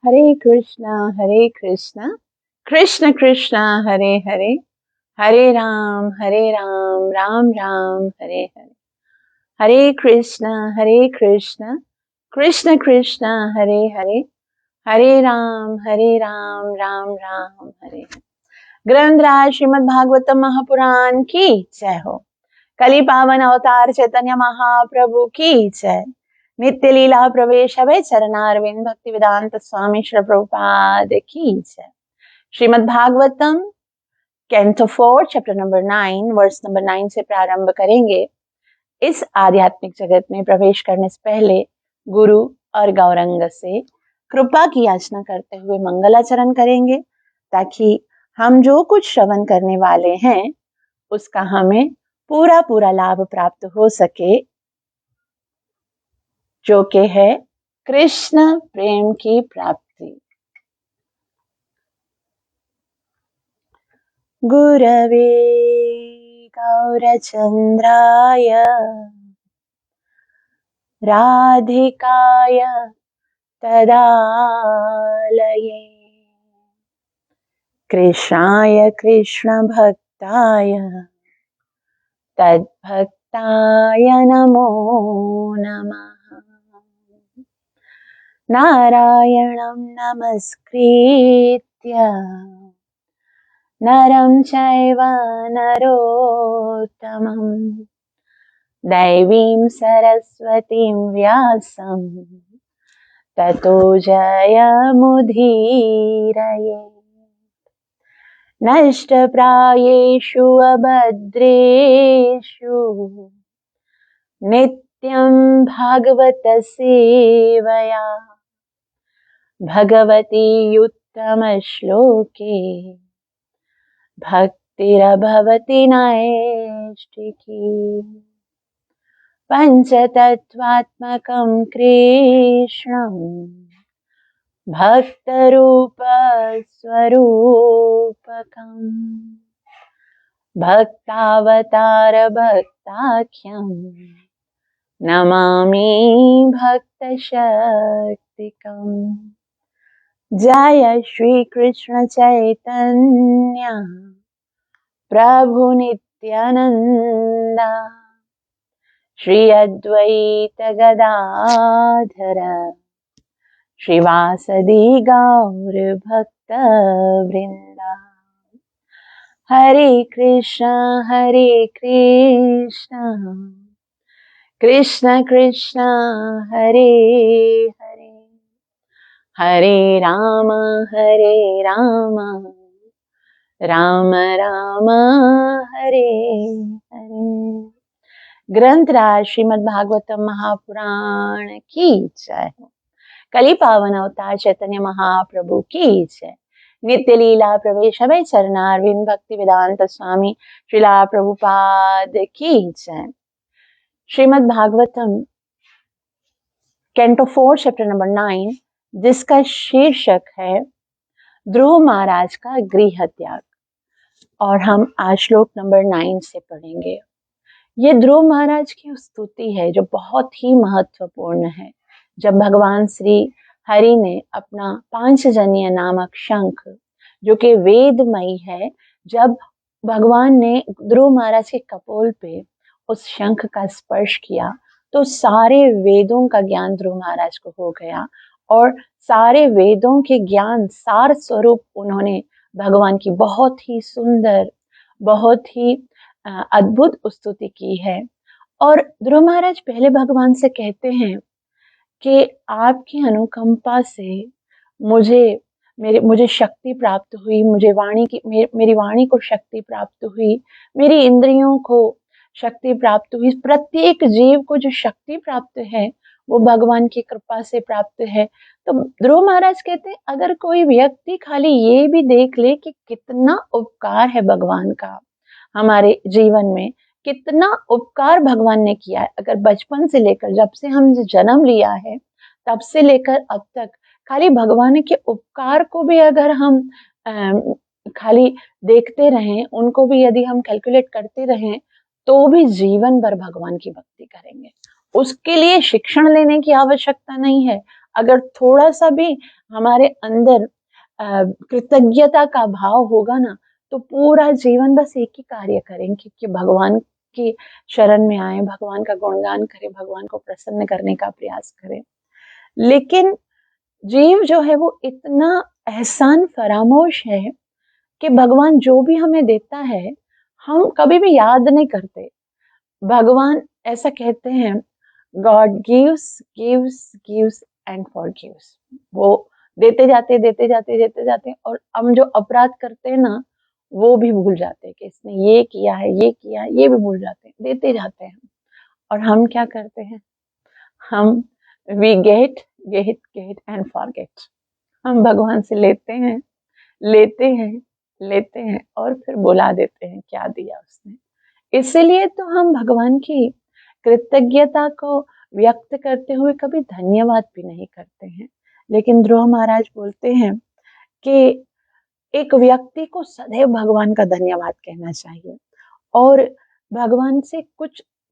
हरे कृष्णा कृष्ण कृष्ण हरे हरे, हरे राम राम राम हरे हरे। हरे कृष्ण कृष्ण कृष्ण हरे हरे, हरे राम राम राम हरे हरे। ग्रंथराज श्रीमद् भागवतम महापुराण की जय हो। कली पावन अवतार चैतन्य महाप्रभु की जय। नित्य लीला प्रवेश अभय चरणारविंद भक्ति वेदांत स्वामी श्री प्रभुपाद की जय। Srimad Bhagavatam canto 4 chapter number 9 verse number 9 से प्रारंभ करेंगे। इस आध्यात्मिक जगत में प्रवेश करने से पहले गुरु और गौरंग से कृपा की याचना करते हुए मंगलाचरण करेंगे, ताकि हम जो कुछ श्रवण करने वाले हैं उसका हमें पूरा पूरा लाभ प्राप्त हो सके, जो कि है कृष्ण प्रेम की प्राप्ति। गुरवे गौरचंद्राय राधिकाय तदालये कृष्णाय कृष्ण भक्ताय तद्भक्ताय नमो नमः। नारायणं नमस्कृत्य नरं चैव नरोत्तमं दैवीं सरस्वतीं व्यासं ततो जयमुदीरये। नष्टप्रायेषु अभद्रेषु नित्यं भागवत सेवया भगवती उत्तमश्लोके भक्तिरभवति नैष्ठिकी। पञ्चतत्त्वात्मकं कृष्णं भक्तरूपस्वरूपकम् भक्तावतार भक्ताख्यं नमामि भक्तशक्तिकम्। जय श्री कृष्ण चैतन्य प्रभु नित्यानंद श्री अद्वैत गदाधर श्रीवासदि गौर भक्त वृंदा। हरे कृष्ण कृष्ण कृष्ण हरे हरे, हरे राम राम राम हरे हरे। ग्रंथराज श्रीमद् भागवतम महापुराण की जय। कली पावन अवतार चैतन्य महाप्रभु की जय। नित्य लीला प्रवेश अभय चरणारविंद भक्ति वेदांत स्वामी श्रीला प्रभुपाद की जय। Srimad Bhagavatam canto 4 chapter number 9, जिसका शीर्षक है ध्रुव महाराज का गृह त्याग, और हम आज श्लोक नंबर 9 से पढ़ेंगे। ये ध्रुव महाराज की स्तुति है जो बहुत ही महत्वपूर्ण है। जब भगवान श्री हरि ने अपना पांचजन्य नामक शंख, जो कि वेदमयी है, जब भगवान ने ध्रुव महाराज के कपोल पे उस शंख का स्पर्श किया तो सारे वेदों का ज्ञान ध्रुव महाराज को हो गया, और सारे वेदों के ज्ञान सार स्वरूप उन्होंने भगवान की बहुत ही सुंदर, बहुत ही अद्भुत स्तुति की है। और ध्रुव महाराज पहले भगवान से कहते हैं कि आपकी अनुकंपा से मुझे शक्ति प्राप्त हुई, मेरी वाणी को शक्ति प्राप्त हुई, मेरी इंद्रियों को शक्ति प्राप्त हुई। प्रत्येक जीव को जो शक्ति प्राप्त है वो भगवान की कृपा से प्राप्त है। तो ध्रुव महाराज कहते हैं, अगर कोई व्यक्ति खाली ये भी देख ले कि कितना उपकार है भगवान का हमारे जीवन में, कितना उपकार भगवान ने किया है। अगर बचपन से लेकर, जब से हम जन्म लिया है तब से लेकर अब तक, खाली भगवान के उपकार को भी अगर हम खाली देखते रहें, उनको भी यदि हम कैलकुलेट करते रहें, तो भी जीवन भर भगवान की भक्ति करेंगे। उसके लिए शिक्षण लेने की आवश्यकता नहीं है। अगर थोड़ा सा भी हमारे अंदर कृतज्ञता का भाव होगा ना, तो पूरा जीवन बस एक ही कार्य करेंगे कि भगवान की शरण में आए, भगवान का गुणगान करें, भगवान को प्रसन्न करने का प्रयास करें। लेकिन जीव जो है वो इतना एहसान फरामोश है कि भगवान जो भी हमें देता है हम कभी भी याद नहीं करते। भगवान ऐसा कहते हैं, God gives gives gives and forgives. वो देते जाते और हम जो अपराध करते हैं ना, वो भी भूल जाते हैं कि इसने ये किया है, ये किया है, ये भी भूल जाते हैं, देते जाते हैं। और हम क्या करते हैं, हम we get get get and forget. हम भगवान से लेते हैं लेते हैं और फिर बुला देते हैं क्या दिया उसने। इसीलिए तो हम भगवान की कृतज्ञता को व्यक्त करते हुए कभी धन्यवाद भी नहीं करते हैं। लेकिन ध्रुव महाराज बोलते हैं कि एक व्यक्ति को सदैव भगवान का धन्यवाद कहना चाहिए और भगवान से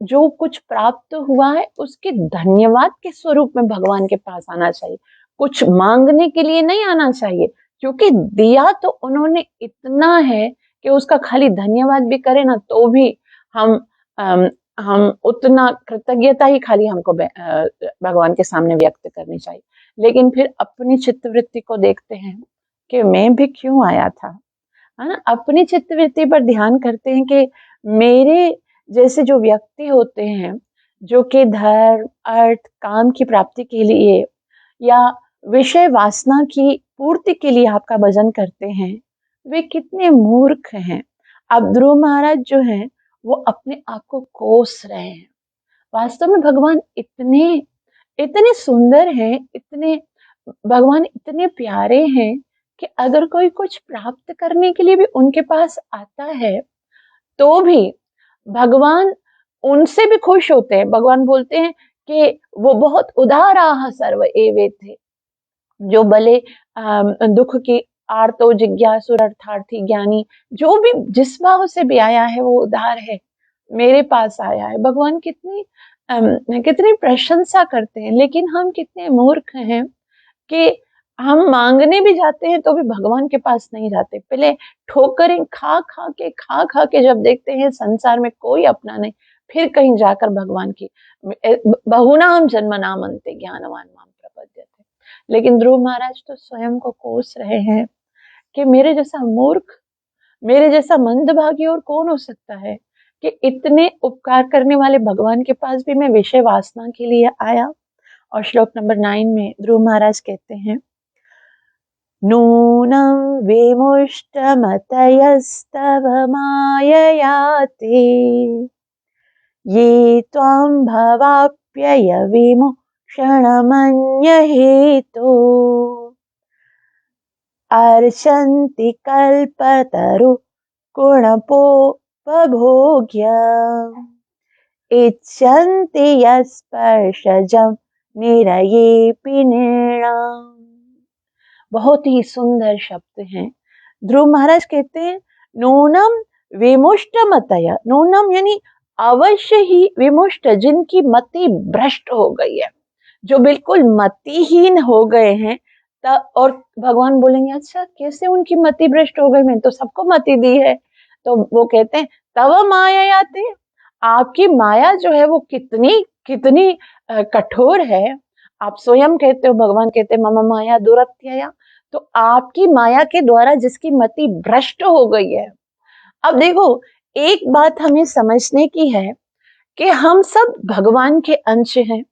जो कुछ प्राप्त हुआ है उसके धन्यवाद के स्वरूप में भगवान के पास आना चाहिए। कुछ मांगने के लिए नहीं आना चाहिए, क्योंकि दिया तो उन्होंने इतना है कि उसका खाली धन्यवाद भी करें ना तो भी हम हम उतना कृतज्ञता ही खाली हमको भगवान के सामने व्यक्त करनी चाहिए। लेकिन फिर अपनी चित्तवृत्ति को देखते हैं कि मैं भी क्यों आया था, है ना। अपनी चित्तवृत्ति पर ध्यान करते हैं कि मेरे जैसे जो व्यक्ति होते हैं जो कि धर्म अर्थ काम की प्राप्ति के लिए या विषय वासना की पूर्ति के लिए आपका भजन करते हैं, वे कितने मूर्ख हैं। अब ध्रुव महाराज जो हैं वो अपने आप को कोस रहे हैं। वास्तव में भगवान इतने इतने सुंदर हैं, इतने भगवान इतने प्यारे हैं कि अगर कोई कुछ प्राप्त करने के लिए भी उनके पास आता है तो भी भगवान उनसे भी खुश होते हैं। भगवान बोलते हैं कि वो बहुत उदाराः सर्व एवेते, जो भले दुख की आर्तो जिज्ञासु अर्थार्थी ज्ञानी, जो भी जिस भाव से भी आया है वो उदार है, मेरे पास आया है। भगवान कितनी प्रशंसा करते हैं। लेकिन हम कितने मूर्ख हैं कि हम मांगने भी जाते हैं तो भी भगवान के पास नहीं जाते। पहले ठोकरें खा खा के जब देखते हैं संसार में कोई अपना नहीं, फिर कहीं जाकर भगवान की बहुनाम जन्मनाम अन्ते ज्ञानवान माम प्रपद्यते। लेकिन ध्रुव महाराज तो स्वयं को कोस रहे हैं कि मेरे जैसा मूर्ख, मेरे जैसा मंदभागी और कौन हो सकता है कि इतने उपकार करने वाले भगवान के पास भी मैं विषय वासना के लिए आया। और श्लोक नंबर 9 में ध्रुव महाराज कहते हैं, नूनं विमुष्टमतयस्तव माययाते ये त्वां भवाप्यय विमुक्षणमन्यहेतो अर्चन्ति कल्पतरु गुणपोपभोग्य इच्छन्ति यस्पर्शजं निरयेऽपि नृणाम्। बहुत ही सुंदर शब्द हैं। ध्रुव महाराज कहते हैं, नूनम विमुष्टमतय, नूनम यानी अवश्य ही, विमुष्ट जिनकी मति भ्रष्ट हो गई है, जो बिल्कुल मतिहीन हो गए हैं। और भगवान बोलेंगे अच्छा कैसे उनकी मति भ्रष्ट हो गई, मैंने तो सबको मति दी है। तो वो कहते हैं तव मायायाते, आपकी माया जो है वो कितनी कितनी कठोर है। आप स्वयं कहते हो, भगवान कहते हैं मम माया दुरत्यया, तो आपकी माया के द्वारा जिसकी मति भ्रष्ट हो गई है। अब देखो एक बात हमें समझने की है कि हम सब भगवान के अंश हैं।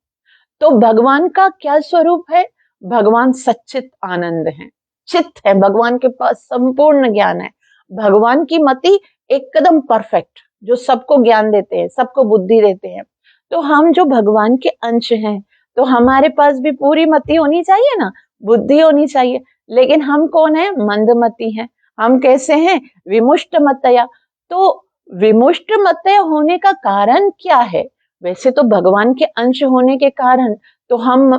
तो भगवान का क्या स्वरूप है, भगवान सच्चित आनंद है, चित्त है, भगवान के पास संपूर्ण ज्ञान है। भगवान की मति एकदम परफेक्ट, जो सबको ज्ञान देते हैं, सबको बुद्धि देते हैं। तो हम जो भगवान के अंश हैं तो हमारे पास भी पूरी मति होनी चाहिए ना, बुद्धि होनी चाहिए। लेकिन हम कौन है, मंदमति हैं। हम कैसे हैं, विमुष्ट मतया। तो विमुष्ट मतय होने का कारण क्या है, वैसे तो भगवान के अंश होने के कारण तो हम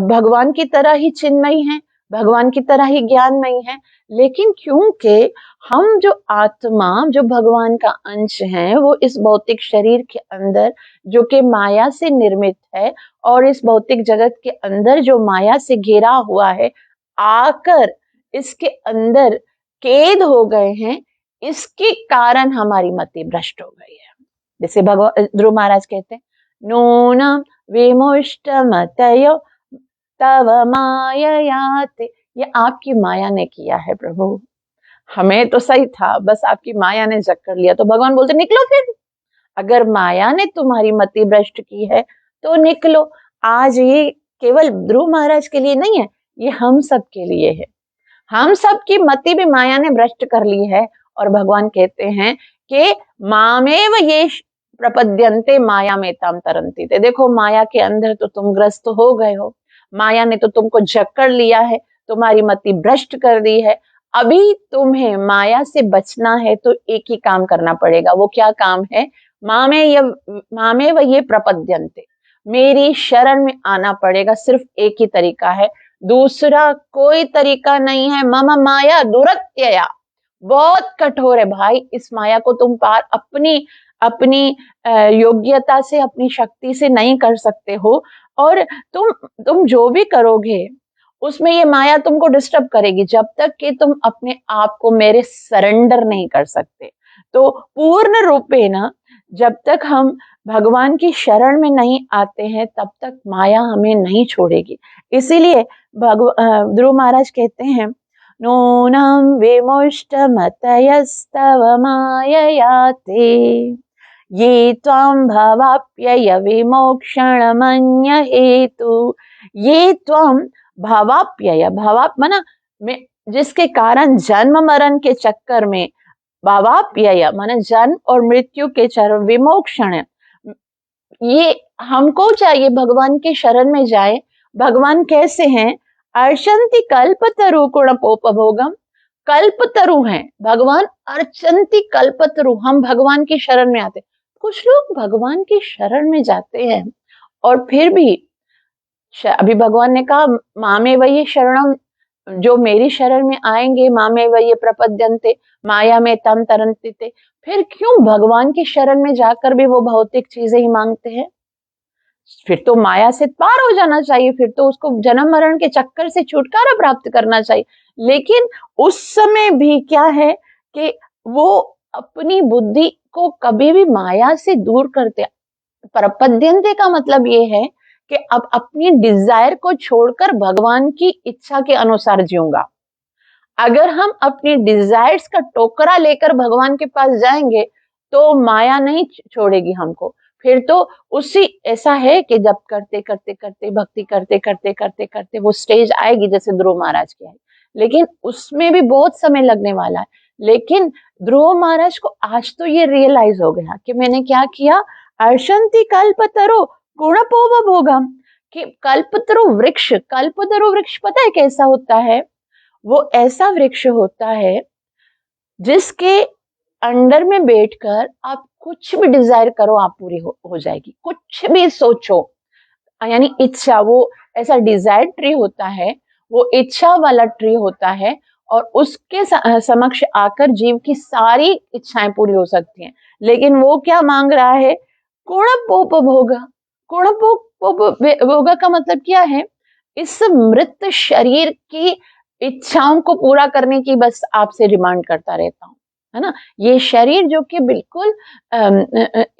भगवान की तरह ही चिन्मयी हैं, भगवान की तरह ही ज्ञान नहीं है, लेकिन क्योंकि हम जो आत्मा जो भगवान का अंश है वो इस भौतिक शरीर के अंदर जो कि माया से निर्मित है और इस भौतिक जगत के अंदर जो माया से घिरा हुआ है आकर इसके अंदर कैद हो गए हैं, इसके कारण हमारी मति भ्रष्ट हो गई है। जैसे भगवान ध्रुव महाराज कहते हैं नूनम विमुष्टमतयो तव माययाते, ये आपकी माया ने किया है प्रभु, हमें तो सही था बस आपकी माया ने जकड़ लिया। तो भगवान बोलते निकलो फिर, अगर माया ने तुम्हारी मति भ्रष्ट की है तो निकलो। आज ये केवल ध्रुव महाराज के लिए नहीं है, ये हम सब के लिए है। हम सब की मति भी माया ने भ्रष्ट कर ली है और भगवान कहते हैं कि मामेव ये प्रपद्यन्ते माया में ताम तरंती थे। देखो माया के अंदर तो तुम ग्रस्त हो गए हो, माया ने तो तुमको जकड़ लिया है, तुम्हारी मति भ्रष्ट कर दी है। अभी तुम्हें माया से बचना है तो एक ही काम करना पड़ेगा। वो क्या काम है? मामे व ये प्रपद्यन्ते, मेरी शरण में आना पड़ेगा। सिर्फ एक ही तरीका है, दूसरा कोई तरीका नहीं है। मम माया दुरत्यया, बहुत कठोर है भाई, इस माया को तुम पार अपनी अपनी योग्यता से अपनी शक्ति से नहीं कर सकते हो। और तुम जो भी करोगे उसमें ये माया तुमको डिस्टर्ब करेगी जब तक कि तुम अपने आप को मेरे सरेंडर नहीं कर सकते। तो पूर्ण रूपे ना जब तक हम भगवान की शरण में नहीं आते हैं तब तक माया हमें नहीं छोड़ेगी। इसीलिए ध्रुव महाराज कहते हैं नूनं विमुष्टमतयस्तव माययाते ये त्वं भवाप्यय विमोक्षणमन्य हेतु। ये त्वं भवाप्यय, भवाप मना जिसके कारण जन्म मरण के चक्कर में, भवाप्यय माना जन्म और मृत्यु के चरण, विमोक्षण ये हमको चाहिए भगवान के शरण में जाए। भगवान कैसे हैं? अर्चन्ति कल्पतरु गुणपोपभोगम, कल्पतरु हैं भगवान, अर्चन्ति कल्पतरु, हम भगवान की शरण में आते। कुछ लोग भगवान की शरण में जाते हैं और फिर भी अभी भगवान ने कहा मामे वही शरणम, जो मेरी शरण में आएंगे मामे वही प्रपद्यन्ते माया में तम तरन्ति थे। फिर क्यों भगवान की शरण में जाकर भी वो भौतिक चीजें ही मांगते हैं? फिर तो माया से पार हो जाना चाहिए, फिर तो उसको जन्म मरण के चक्कर से छुटकारा प्राप्त करना चाहिए। लेकिन उस समय भी क्या है कि वो अपनी बुद्धि को कभी भी माया से दूर करते। प्रपद्यन्ते का मतलब ये है कि अब अपनी डिजायर को छोड़कर भगवान की इच्छा के अनुसार जीऊंगा। अगर हम अपनी डिजायर्स का टोकरा लेकर भगवान के पास जाएंगे तो माया नहीं छोड़ेगी हमको। फिर तो उसी ऐसा है कि जब करते करते करते भक्ति करते करते करते करते वो स्टेज आएगी जैसे ध्रुव महाराज की आई, लेकिन उसमें भी बहुत समय लगने वाला है। लेकिन ध्रुव महाराज को आज तो ये रियलाइज हो गया कि मैंने क्या किया, अर्शंति कल्पतरो गुणपोपभोगम, कि कल्पतरु वृक्ष, कल्पतरु वृक्ष पता है कैसा होता है? वो ऐसा वृक्ष होता है जिसके अंडर में बैठकर आप कुछ भी डिजायर करो आप पूरी हो जाएगी, कुछ भी सोचो, यानी इच्छा, वो ऐसा डिजायर ट्री होता है, वो इच्छा वाला ट्री होता है और उसके समक्ष आकर जीव की सारी इच्छाएं पूरी हो सकती हैं। लेकिन वो क्या मांग रहा है? गुणपोपभोगा। गुणपोपभोगा का मतलब क्या है? इस मृत शरीर की इच्छाओं को पूरा करने की बस आपसे डिमांड करता रहता हूँ, है ना। ये शरीर जो कि बिल्कुल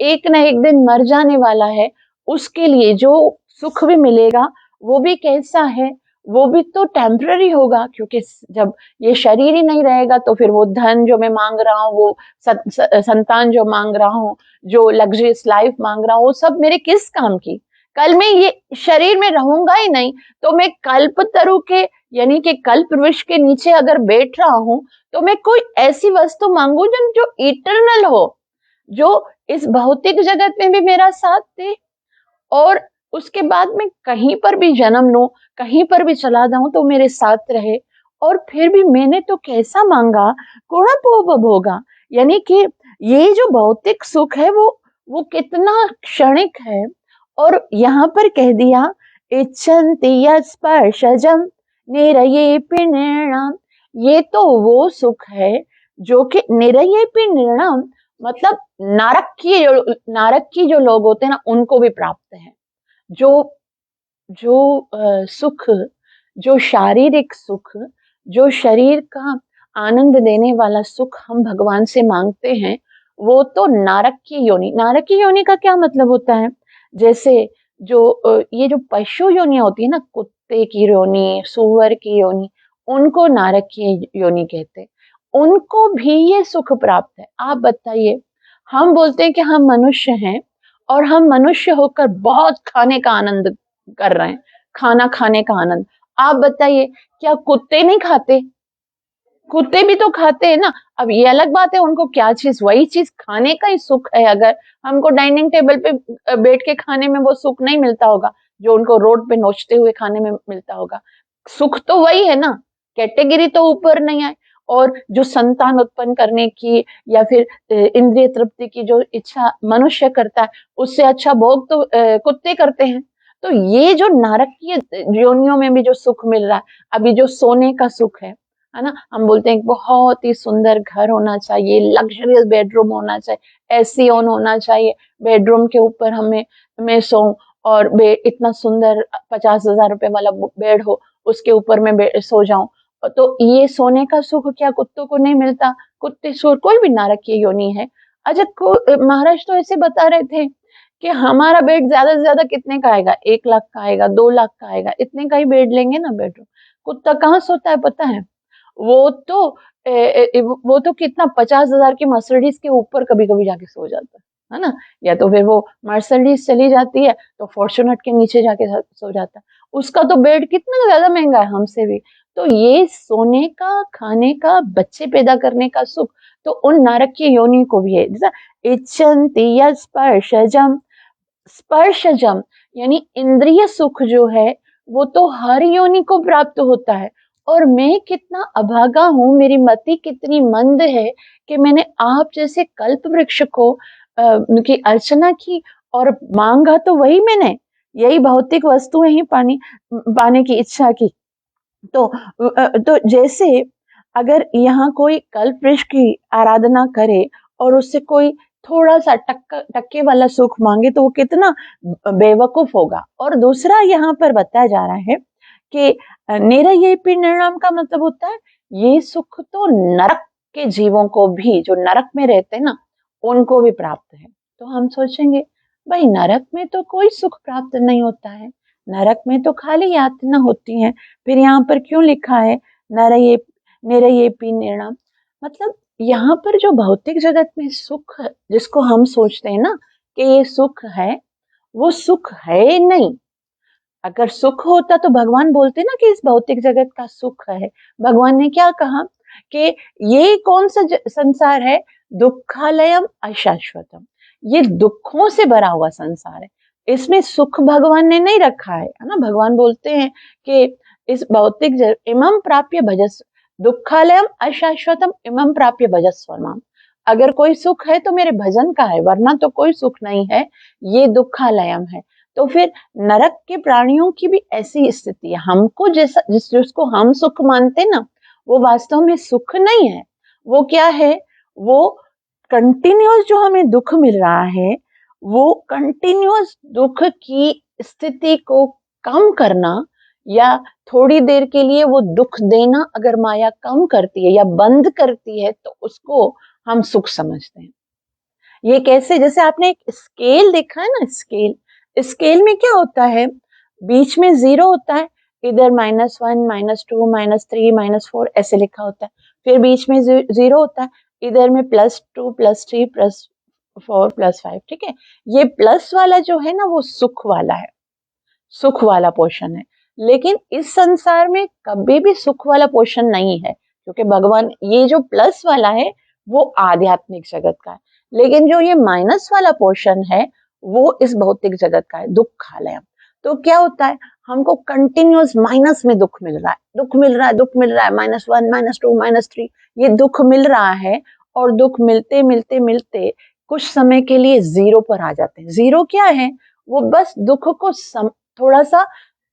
एक ना एक दिन मर जाने वाला है, उसके लिए जो सुख भी मिलेगा वो भी कैसा है, वो भी तो टेम्पररी होगा, क्योंकि जब ये शरीर ही नहीं रहेगा तो फिर वो धन जो मैं मांग रहा हूँ, वो संतान जो मांग रहा हूँ, जो लग्जरियस लाइफ मांग रहा हूँ, वो सब मेरे किस काम की? कल मैं ये शरीर में रहूंगा ही नहीं, तो मैं कल्पतरु के यानी कि कल्प वृक्ष के नीचे अगर बैठ रहा हूं तो मैं कोई ऐसी वस्तु मांगू जो इटरनल हो, जो इस भौतिक जगत में भी मेरा साथ दे और उसके बाद में कहीं पर भी जन्म लूं, कहीं पर भी चला जाऊं तो मेरे साथ रहे। और फिर भी मैंने तो कैसा मांगा, गुणपोपभोगा, यानी कि ये जो भौतिक सुख है वो कितना क्षणिक है। और यहाँ पर कह दिया इच्छन्ति यत् स्पर्शजम, निरयेऽपि निर्णयम्। ये तो वो सुख है जो कि निरयेऽपि निर्णयम्, मतलब नरक की जो लोग होते हैं ना उनको भी प्राप्त है। जो जो सुख, जो शारीरिक सुख, जो शरीर का आनंद देने वाला सुख हम भगवान से मांगते हैं, वो तो नारक की योनि का क्या मतलब होता है? जैसे जो ये जो पशु योनियां होती है ना, कुत्ते की योनि, सूअर की योनि, उनको नारक की योनि कहते हैं। उनको भी ये सुख प्राप्त है। आप बताइए, हम बोलते हैं कि हम मनुष्य हैं और हम मनुष्य होकर बहुत खाने का आनंद कर रहे हैं, खाना खाने का आनंद। आप बताइए, क्या कुत्ते नहीं खाते? कुत्ते भी तो खाते हैं ना। अब ये अलग बात है, उनको क्या चीज, वही चीज खाने का ही सुख है। अगर हमको डाइनिंग टेबल पे बैठ के खाने में वो सुख नहीं मिलता होगा जो उनको रोड पे नोचते हुए खाने में मिलता होगा। सुख तो वही है ना, कैटेगरी तो ऊपर नहीं आए। और जो संतान उत्पन्न करने की या फिर इंद्रिय तृप्ति की जो इच्छा मनुष्य करता है, उससे अच्छा भोग तो कुत्ते करते हैं। तो ये जो नारकीय योनियों में भी जो सुख मिल रहा है, अभी जो सोने का सुख है ना, हम बोलते हैं बहुत ही सुंदर घर होना चाहिए, लग्जरियस बेडरूम होना चाहिए, एसी ऑन होना चाहिए, बेडरूम के ऊपर मैं सोऊं और इतना सुंदर 50,000 रुपए वाला बेड हो, उसके ऊपर मैं सो जाऊं। तो ये सोने का सुख क्या कुत्तों को नहीं मिलता? कुत्ते सो, कोई भी नारकीय योनि है। अच्छा, महाराज तो ऐसे बता रहे थे कि हमारा बेड ज्यादा से ज्यादा कितने का आएगा, 1 लाख का आएगा, 2 लाख का आएगा, इतने का ही बेड लेंगे ना बेडरूम। कुत्ता कहाँ सोता है पता है? वो तो वो तो कितना 50,000 की मर्सिडीज के ऊपर कभी कभी जाके सो जाता है ना। या तो फिर वो मर्सिडीज चली जाती है तो फॉर्च्यूनर के नीचे जाके सो जाता है। उसका तो बेड कितना ज्यादा महंगा है हमसे भी। तो ये सोने का, खाने का, बच्चे पैदा करने का सुख तो उन नारकीय योनि को भी है। जैसा इच्छन्ति स्पर्शजम, स्पर्शजम यानी इंद्रिय सुख जो है वो तो हर योनि को प्राप्त होता है। और मैं कितना अभागा हूं, मेरी मति कितनी मंद है कि मैंने आप जैसे कल्प वृक्ष को की अर्चना की और मांगा तो वही मैंने, यही भौतिक वस्तुएं ही पाने की इच्छा की। तो जैसे अगर यहाँ कोई कल्प वृक्ष की आराधना करे और उससे कोई थोड़ा सा टक्के वाला सुख मांगे तो वो कितना बेवकूफ होगा। और दूसरा यहाँ पर बताया जा रहा है कि ये परिणाम का मतलब होता है ये सुख तो नरक के जीवों को भी, जो नरक में रहते हैं ना, उनको भी प्राप्त है। तो हम सोचेंगे भाई नरक में तो कोई सुख प्राप्त नहीं होता है, नरक में तो खाली यातना होती है, फिर यहाँ पर क्यों लिखा है नरये निरयेपि निर्णम? मतलब यहाँ पर जो भौतिक जगत में सुख जिसको हम सोचते हैं ना कि ये सुख है, वो सुख है नहीं। अगर सुख होता तो भगवान बोलते ना कि इस भौतिक जगत का सुख है। भगवान ने क्या कहा कि ये कौन सा संसार है, दुखालयम अशाश्वतम, ये दुखों से भरा हुआ संसार है, इसमें सुख भगवान ने नहीं रखा है ना। भगवान बोलते हैं कि इस भौतिक इमं प्राप्य भजस्व, दुखालयम अशाश्वतम इमं प्राप्य भजस्व माम। अगर कोई सुख है तो मेरे भजन का है, वरना तो कोई सुख नहीं है, ये दुखालयम है। तो फिर नरक के प्राणियों की भी ऐसी स्थिति है। हमको जैसा जिसको हम सुख मानते ना, वो वास्तव में सुख नहीं है। वो क्या है? वो कंटिन्यूअस जो हमें दुख मिल रहा है, वो कंटिन्यूअस दुख की स्थिति को कम करना या थोड़ी देर के लिए वो दुख देना अगर माया कम करती है या बंद करती है तो उसको हम सुख समझते हैं। ये कैसे? जैसे आपने एक स्केल देखा है ना, स्केल, स्केल में क्या होता है, बीच में 0 होता है, इधर -1 -2 -3 -4 ऐसे लिखा होता है। फिर बीच में 0 होता है, इधर में +2 +3 +4 +5। ठीक है, ये प्लस वाला जो है ना वो सुख वाला है, सुख वाला पोर्शन है। लेकिन इस संसार में कभी भी सुख वाला पोर्शन नहीं है, क्योंकि भगवान, ये जो प्लस वाला है वो आध्यात्मिक जगत का है, लेकिन जो ये माइनस वाला पोर्शन है वो इस भौतिक जगत का है, दुखालय। तो क्या होता है, हमको कंटिन्यूअस माइनस में दुख मिल रहा है, दुख मिल रहा है, दुख मिल रहा है, -1 -2 -3, ये दुख मिल रहा है। और दुख मिलते मिलते मिलते कुछ समय के लिए 0 पर आ जाते हैं। 0 क्या है? वो बस दुख को थोड़ा सा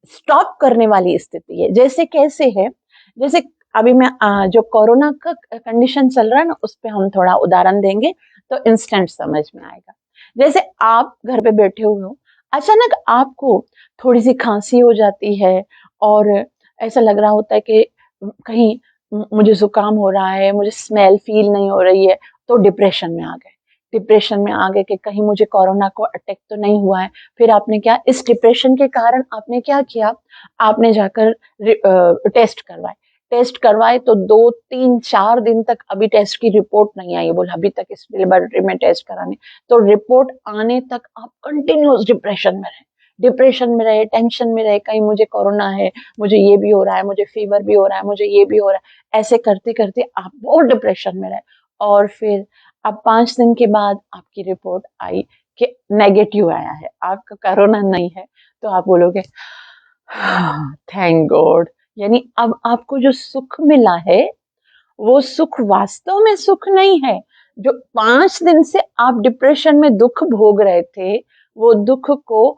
स्टॉप करने वाली स्थिति है। जैसे कैसे है, जैसे अभी मैं जो कोरोना का कंडीशन चल रहा है ना, उस पे हम थोड़ा उदाहरण देंगे तो इंस्टेंट समझ में आएगा। जैसे आप घर पे बैठे हुए हो, अचानक आपको थोड़ी सी खांसी हो जाती है और ऐसा लग रहा होता है कि कहीं मुझे जुकाम हो रहा है, मुझे स्मेल फील नहीं हो रही है, तो डिप्रेशन में आ गए। डिप्रेशन में आ गए कि कहीं मुझे कोरोना को अटैक तो नहीं हुआ है। फिर आपने क्या, इस डिप्रेशन के कारण आपने क्या किया, आपने जाकर टेस्ट करवाए। टेस्ट करवाए तो 2, 3, 4 दिन तक अभी टेस्ट की रिपोर्ट नहीं आई है। बोला अभी तक इस लेबोरेटरी में टेस्ट कराने, तो रिपोर्ट आने तक आप कंटिन्यूअस डिप्रेशन में रहे। डिप्रेशन में रहे, टेंशन में रहे, कहीं मुझे कोरोना है, मुझे ये भी हो रहा है, मुझे फीवर भी हो रहा है, मुझे ये भी हो रहा है। ऐसे करते करते आप बहुत डिप्रेशन में रहे, और फिर अब 5 दिन के बाद आपकी रिपोर्ट आई कि नेगेटिव आया है, आपका कोरोना नहीं है। तो आप बोलोगे थैंक गॉड। यानी अब आपको जो सुख मिला है, वो सुख वास्तव में सुख नहीं है। जो 5 दिन से आप डिप्रेशन में दुख भोग रहे थे, वो दुख को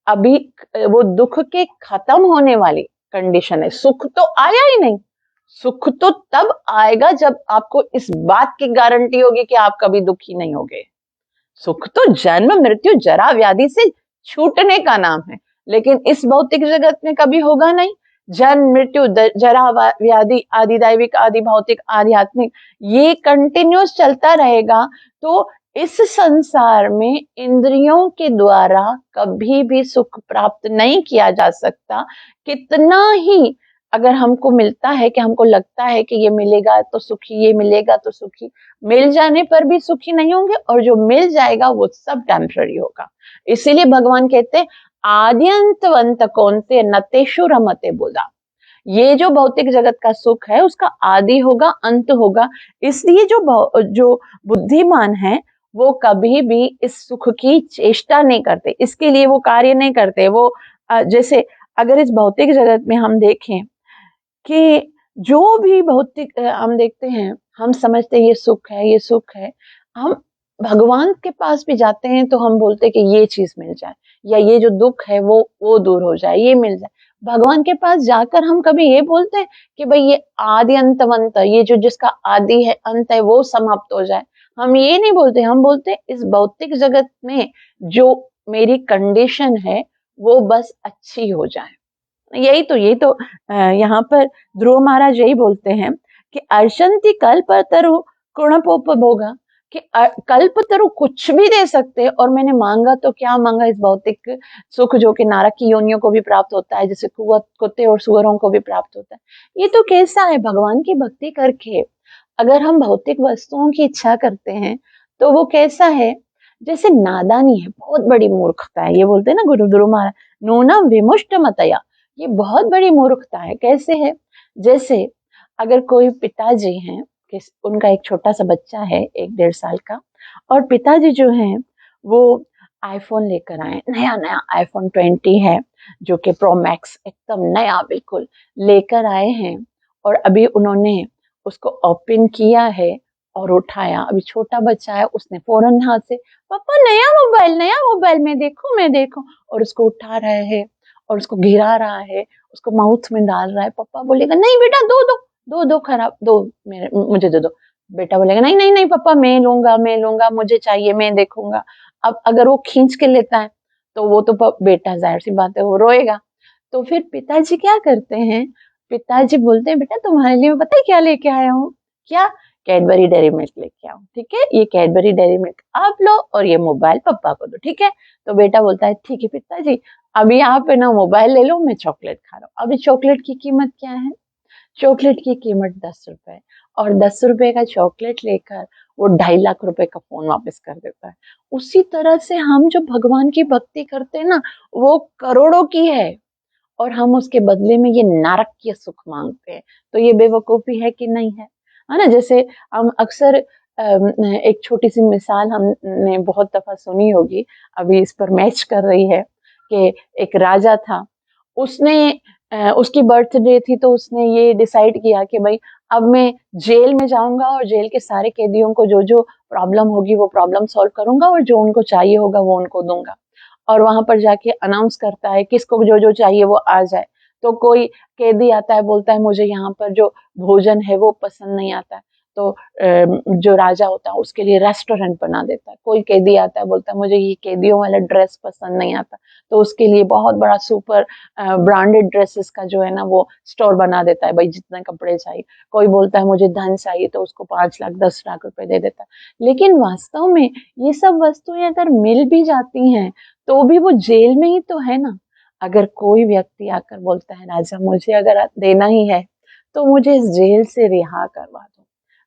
अभी, वो दुख के खत्म होने वाली कंडीशन है। सुख तो आया ही नहीं। सुख तो तब आएगा जब आपको इस बात की गारंटी होगी कि आप कभी दुखी नहीं होगे। सुख तो जन्म मृत्यु जरा व्याधि से छूटने का नाम है, लेकिन इस भौतिक जगत में कभी होगा नहीं। जन्म मृत्यु जरा व्याधि, आदि दैविक, आदि भौतिक, आध्यात्मिक, ये कंटिन्यूस चलता रहेगा। तो इस संसार में इंद्रियों के द्वारा कभी भी सुख प्राप्त नहीं किया जा सकता। कितना ही अगर हमको मिलता है कि हमको लगता है कि ये मिलेगा तो सुखी, ये मिलेगा तो सुखी, मिल जाने पर भी सुखी नहीं होंगे, और जो मिल जाएगा वो सब टेम्पररी होगा। इसीलिए भगवान कहते हैं आद्यंतवंत कौन्तेय न तेषु रमते बुधा। ये जो भौतिक जगत का सुख है उसका आदि होगा, अंत होगा। इसलिए जो बुद्धिमान है वो कभी भी इस सुख की चेष्टा नहीं करते, इसके लिए वो कार्य नहीं करते। वो जैसे अगर इस भौतिक जगत में हम देखें कि जो भी भौतिक हम देखते हैं, हम समझते हैं ये सुख है, ये सुख है। हम भगवान के पास भी जाते हैं तो हम बोलते हैं कि ये चीज मिल जाए, या ये जो दुख है वो दूर हो जाए, ये मिल जाए। भगवान के पास जाकर हम कभी ये बोलते हैं कि भाई ये आदि अंतवंत, ये जो जिसका आदि है, अंत है, वो समाप्त हो जाए। हम ये नहीं बोलते, हम बोलते हैं इस भौतिक जगत में जो मेरी कंडीशन है वो बस अच्छी हो जाए। यही तो यहाँ पर ध्रुव महाराज यही बोलते हैं कि अर्शंति कल्पतरु कुणपोपभोगा, कि कल्पतरु कुछ भी दे सकते हैं, और मैंने मांगा तो क्या मांगा, इस भौतिक सुख जो कि नारक की योनियों को भी प्राप्त होता है, जैसे कुत्ते और सुअरों को भी प्राप्त होता है। ये तो कैसा है, भगवान की भक्ति करके अगर हम भौतिक वस्तुओं की इच्छा करते हैं तो वो कैसा है, जैसे नादानी है, बहुत बड़ी मूर्खता है। ये बोलते हैं ना गुरु ध्रुव महाराज, नूनम विमुष्ट मतया, ये बहुत बड़ी मूर्खता है। कैसे है, जैसे अगर कोई पिताजी हैं, उनका एक छोटा सा बच्चा है 1, 1.5 साल का, और पिताजी जो हैं वो आईफोन लेकर आए, नया नया आईफोन 20 है, जो कि प्रो मैक्स एकदम नया बिल्कुल लेकर आए हैं, और अभी उन्होंने उसको ओपन किया है और उठाया। अभी छोटा बच्चा है, उसने फौरन हाथ से पापा नया मोबाइल मैं देखूं, और उसको उठा रहे हैं और उसको गिरा रहा है, उसको माउथ में डाल रहा है। पापा बोलेगा नहीं बेटा, दो खराब, दो मेरे, मुझे दे दो। बेटा बोलेगा नहीं नहीं नहीं पापा, मैं लूंगा, मुझे चाहिए, मैं देखूंगा। अब अगर वो खींच के लेता है तो वो तो बेटा जाहिर सी बात है वो रोएगा। तो फिर पिताजी क्या करते हैं, पिताजी बोलते हैं बेटा तुम्हारे लिए मैं पता है क्या लेके आया हूँ, क्या, कैडबरी डेयरी मिल्क लेके आऊँ, ठीक है, ये कैडबरी डेयरी मिल्क आप लो और ये मोबाइल पापा को दो, ठीक है। तो बेटा बोलता है ठीक है पिताजी, अभी आप है ना मोबाइल ले लो, मैं चॉकलेट खा रहा हूँ। अभी चॉकलेट की कीमत क्या है, चॉकलेट की कीमत 10 रुपए, और 10 रुपए का चॉकलेट लेकर वो 2.5 लाख रुपए का फोन वापस कर देता है। उसी तरह से हम जो भगवान की भक्ति करते हैं ना, वो करोड़ों की है, और हम उसके बदले में ये नारकीय सुख मांगते हैं। तो ये बेवकूफी है कि नहीं है ना। जैसे हम अक्सर एक छोटी सी मिसाल हमने बहुत दफा सुनी होगी, अभी इस पर मैच कर रही है, कि एक राजा था, उसने उसकी बर्थडे थी, तो उसने ये डिसाइड किया कि भाई अब मैं जेल में जाऊंगा और जेल के सारे कैदियों को जो जो प्रॉब्लम होगी वो प्रॉब्लम सॉल्व करूंगा, और जो उनको चाहिए होगा वो उनको दूंगा। और वहां पर जाके अनाउंस करता है किसको जो जो चाहिए वो आ जाए। तो कोई कैदी आता है, बोलता है मुझे यहाँ पर जो भोजन है वो पसंद नहीं आता है, तो जो राजा होता है उसके लिए रेस्टोरेंट बना देता है। कोई कैदी आता है, बोलता है मुझे ये कैदियों वाला ड्रेस पसंद नहीं आता, तो उसके लिए बहुत बड़ा सुपर ब्रांडेड ड्रेसेस का जो है ना वो स्टोर बना देता है, भाई जितने कपड़े चाहिए। कोई बोलता है मुझे धन चाहिए, तो उसको 5 लाख 10 लाख रुपए दे देता है। लेकिन वास्तव में ये सब वस्तुएं अगर मिल भी जाती हैं तो भी वो जेल में ही तो है ना। अगर कोई व्यक्ति आकर बोलता है राजा मुझे अगर देना ही है तो मुझे इस जेल से रिहा करवा दो,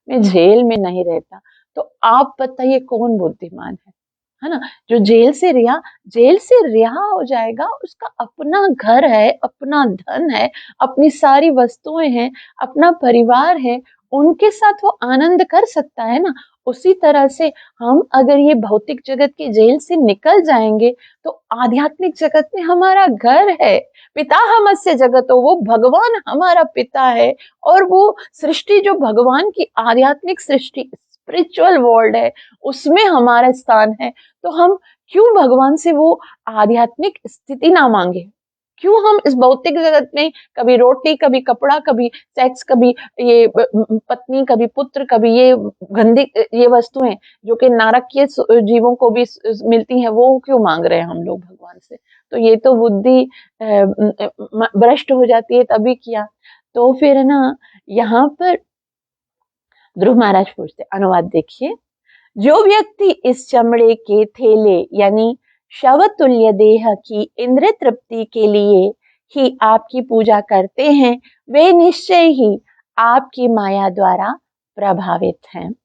मैं जेल में नहीं रहता, तो आप बताइए कौन बुद्धिमान है ना। जो जेल से रिहा हो जाएगा, उसका अपना घर है, अपना धन है, अपनी सारी वस्तुएं हैं, अपना परिवार है, उनके साथ वो आनंद कर सकता है ना। उसी तरह से हम अगर ये भौतिक जगत की जेल से निकल जाएंगे तो आध्यात्मिक जगत में हमारा घर है। पिता हमस्य जगतो, वो भगवान हमारा पिता है, और वो सृष्टि जो भगवान की आध्यात्मिक सृष्टि स्पिरिचुअल वर्ल्ड है उसमें हमारा स्थान है। तो हम क्यों भगवान से वो आध्यात्मिक स्थिति ना मांगे? क्यों हम इस भौतिक जगत में कभी रोटी, कभी कपड़ा, कभी सेक्स, कभी ये पत्नी, कभी पुत्र, कभी ये गंदी ये वस्तुएं जो कि नारकीय जीवों को भी मिलती हैं, वो क्यों मांग रहे हैं हम लोग भगवान से? तो ये तो बुद्धि भ्रष्ट हो जाती है तभी किया। तो फिर ना यहाँ पर ध्रुव महाराज पूछते, अनुवाद देखिए, जो व्यक्ति इस चमड़े के थैले यानी शवतुल्य देह की इंद्रिय तृप्ति के लिए ही आपकी पूजा करते हैं, वे निश्चय ही आपकी माया द्वारा प्रभावित हैं।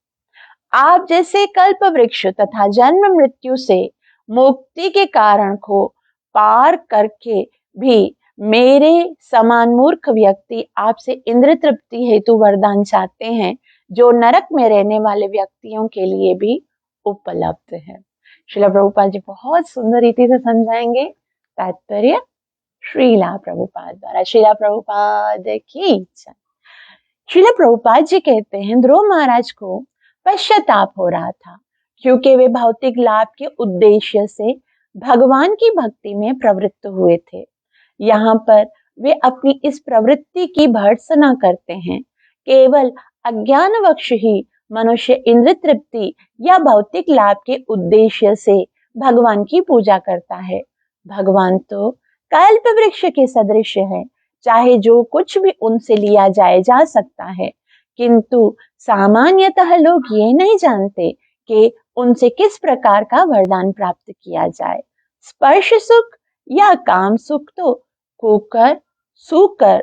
आप जैसे कल्प वृक्ष तथा जन्म मृत्यु से मुक्ति के कारण को पार करके भी मेरे समान मूर्ख व्यक्ति आपसे इंद्र तृप्ति हेतु वरदान चाहते हैं, जो नरक में रहने वाले व्यक्तियों के लिए भी उपलब्ध है। श्रीला प्रभुपाद जी बहुत सुंदर रीति से समझाएंगे। तात्पर्य श्रीला प्रभुपाद द्वारा। श्रीला प्रभुपाद की जय। श्रीला प्रभुपाद जी कहते हैं, ध्रुव महाराज को पश्चाताप हो रहा था क्योंकि वे भौतिक लाभ के उद्देश्य से भगवान की भक्ति में प्रवृत्त हुए थे। यहाँ पर वे अपनी इस प्रवृत्ति की भर्त्सना करते हैं। केवल अज्ञानवश ही मनुष्य इंद्र तृप्ति या भौतिक लाभ के उद्देश्य से भगवान की पूजा करता है। भगवान तो कल्प वृक्ष के सदृश है, चाहे जो कुछ भी उनसे लिया जाए जा सकता है, किंतु सामान्यतः लोग ये नहीं जानते कि उनसे किस प्रकार का वरदान प्राप्त किया जाए। स्पर्श सुख या काम सुख तो कुकर सूकर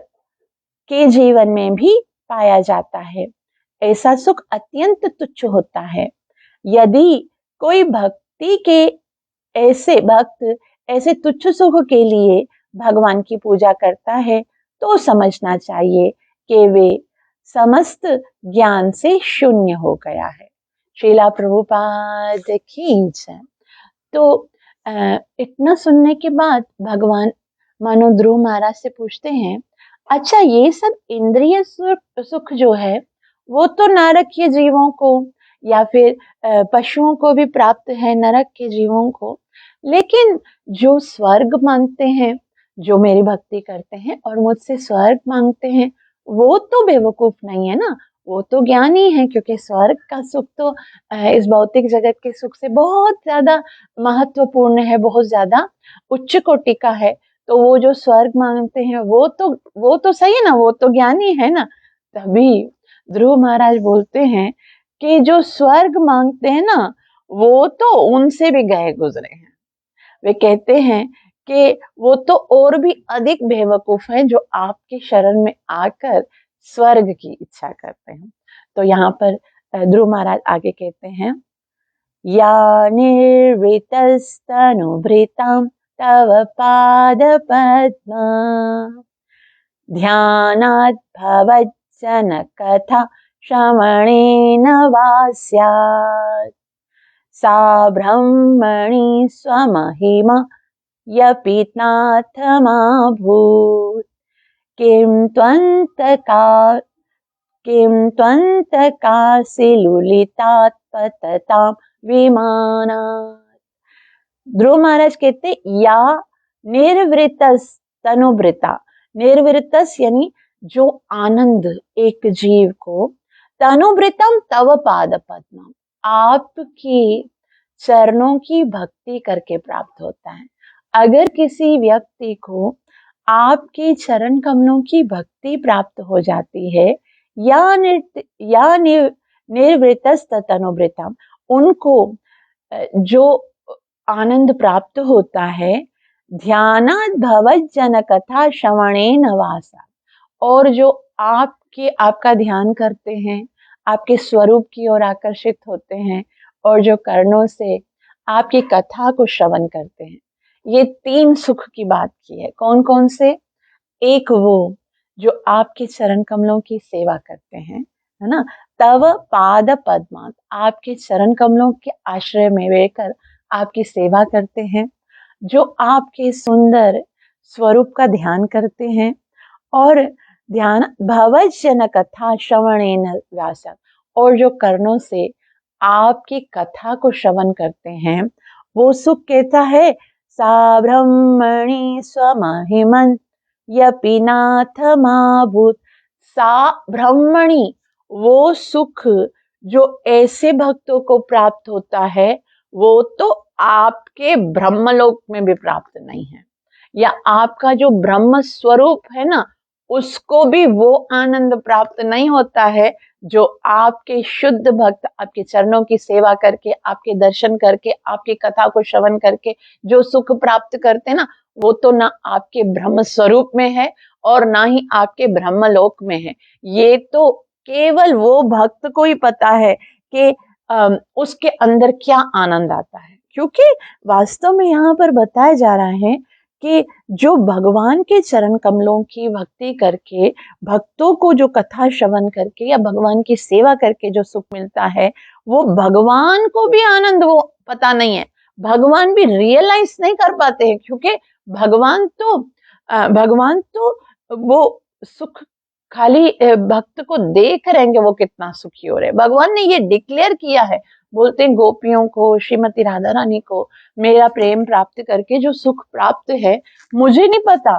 के जीवन में भी पाया जाता है। ऐसा सुख अत्यंत तुच्छ होता है। यदि कोई भक्त ऐसे तुच्छ सुख के लिए भगवान की पूजा करता है तो समझना चाहिए कि वे समस्त ज्ञान से शून्य हो गया है। श्रीला प्रभुपाद की जय। तो इतना सुनने के बाद भगवान मानो ध्रुव महाराज से पूछते हैं, अच्छा ये सब इंद्रिय सुख जो है वो तो नरक के जीवों को या फिर पशुओं को भी प्राप्त है, नरक के जीवों को, लेकिन जो स्वर्ग मांगते हैं, जो मेरी भक्ति करते हैं और मुझसे स्वर्ग मांगते हैं, वो तो बेवकूफ नहीं है ना, वो तो ज्ञानी है, क्योंकि स्वर्ग का सुख तो इस भौतिक जगत के सुख से बहुत ज्यादा महत्वपूर्ण है, बहुत ज्यादा उच्च कोटि का है। तो वो जो स्वर्ग मांगते हैं वो तो सही है ना, वो तो ज्ञानी है ना। तभी ध्रुव महाराज बोलते हैं कि जो स्वर्ग मांगते हैं ना वो तो उनसे भी गए गुजरे हैं। वे कहते हैं कि वो तो और भी अधिक बेवकूफ है जो आपके शरण में आकर स्वर्ग की इच्छा करते हैं। तो यहाँ पर ध्रुव महाराज आगे कहते हैं, या निर्वृतस्तनुभृतां तव पाद पद्मा ध्यानात् भवज्जन कथा श्रवणेन वा स्यात् सा ब्रह्मणि स्वमहिमा यपि नाथमाभूत् किं त्वन्तकासि लुलितात् पततां विमानात्। ध्रुव महाराज कहते या निर्वृतस तनुभृता, निर्वृतस यानी जो आनंद एक जीव को, तनुभृतम तव पाद पद्मम, आपकी चरणों की भक्ति करके प्राप्त होता है। अगर किसी व्यक्ति को आपके चरण कमलों की भक्ति प्राप्त हो जाती है, या निर्वृतस्त तनुभृतम, उनको जो आनंद प्राप्त होता है, ध्यानात् भवज्जन कथा श्रवणेन वासा, और जो आपका ध्यान करते हैं, आपके स्वरूप की ओर आकर्षित होते हैं, और जो कर्णों से आपकी कथा को श्रवण करते हैं। ये 3 सुख की बात की है। कौन कौन से? एक वो जो आपके चरण कमलों की सेवा करते हैं, है ना, तव पाद पद्मा, आपके चरण कमलों के आश्रय में रहकर आपकी सेवा करते हैं, जो आपके सुंदर स्वरूप का ध्यान करते हैं, और ध्यान भवजन कथा श्रवणेन व्यासा, और जो कर्णों से आपकी कथा को श्रवण करते हैं, वो सुख कहता है सा ब्रह्मणि स्वमहिमन् यपि नाथ माभूत। सा ब्रह्मणि, वो सुख जो ऐसे भक्तों को प्राप्त होता है, वो तो आपके ब्रह्मलोक में भी प्राप्त नहीं है, या आपका जो ब्रह्म स्वरूप है ना, उसको भी वो आनंद प्राप्त नहीं होता है जो आपके शुद्ध भक्त आपके चरणों की सेवा करके, आपके दर्शन करके, आपकी कथा को श्रवण करके जो सुख प्राप्त करते ना, वो तो ना आपके ब्रह्म स्वरूप में है और ना ही आपके ब्रह्मलोक में है। ये तो केवल वो भक्त को ही पता है कि उसके अंदर क्या आनंद आता है, क्योंकि वास्तव में यहाँ पर बताया जा रहा है कि जो भगवान के चरण कमलों की भक्ति करके, भक्तों को जो कथा श्रवण करके या भगवान की सेवा करके जो सुख मिलता है, वो भगवान को भी आनंद वो पता नहीं है, भगवान भी रियलाइज नहीं कर पाते हैं, क्योंकि भगवान तो वो सुख खाली भक्त को देख रहे हैं वो कितना सुखी हो रहे। भगवान ने ये डिक्लेयर किया है, बोलते हैं गोपियों को, श्रीमती राधा रानी को मेरा प्रेम प्राप्त करके जो सुख प्राप्त है, मुझे नहीं पता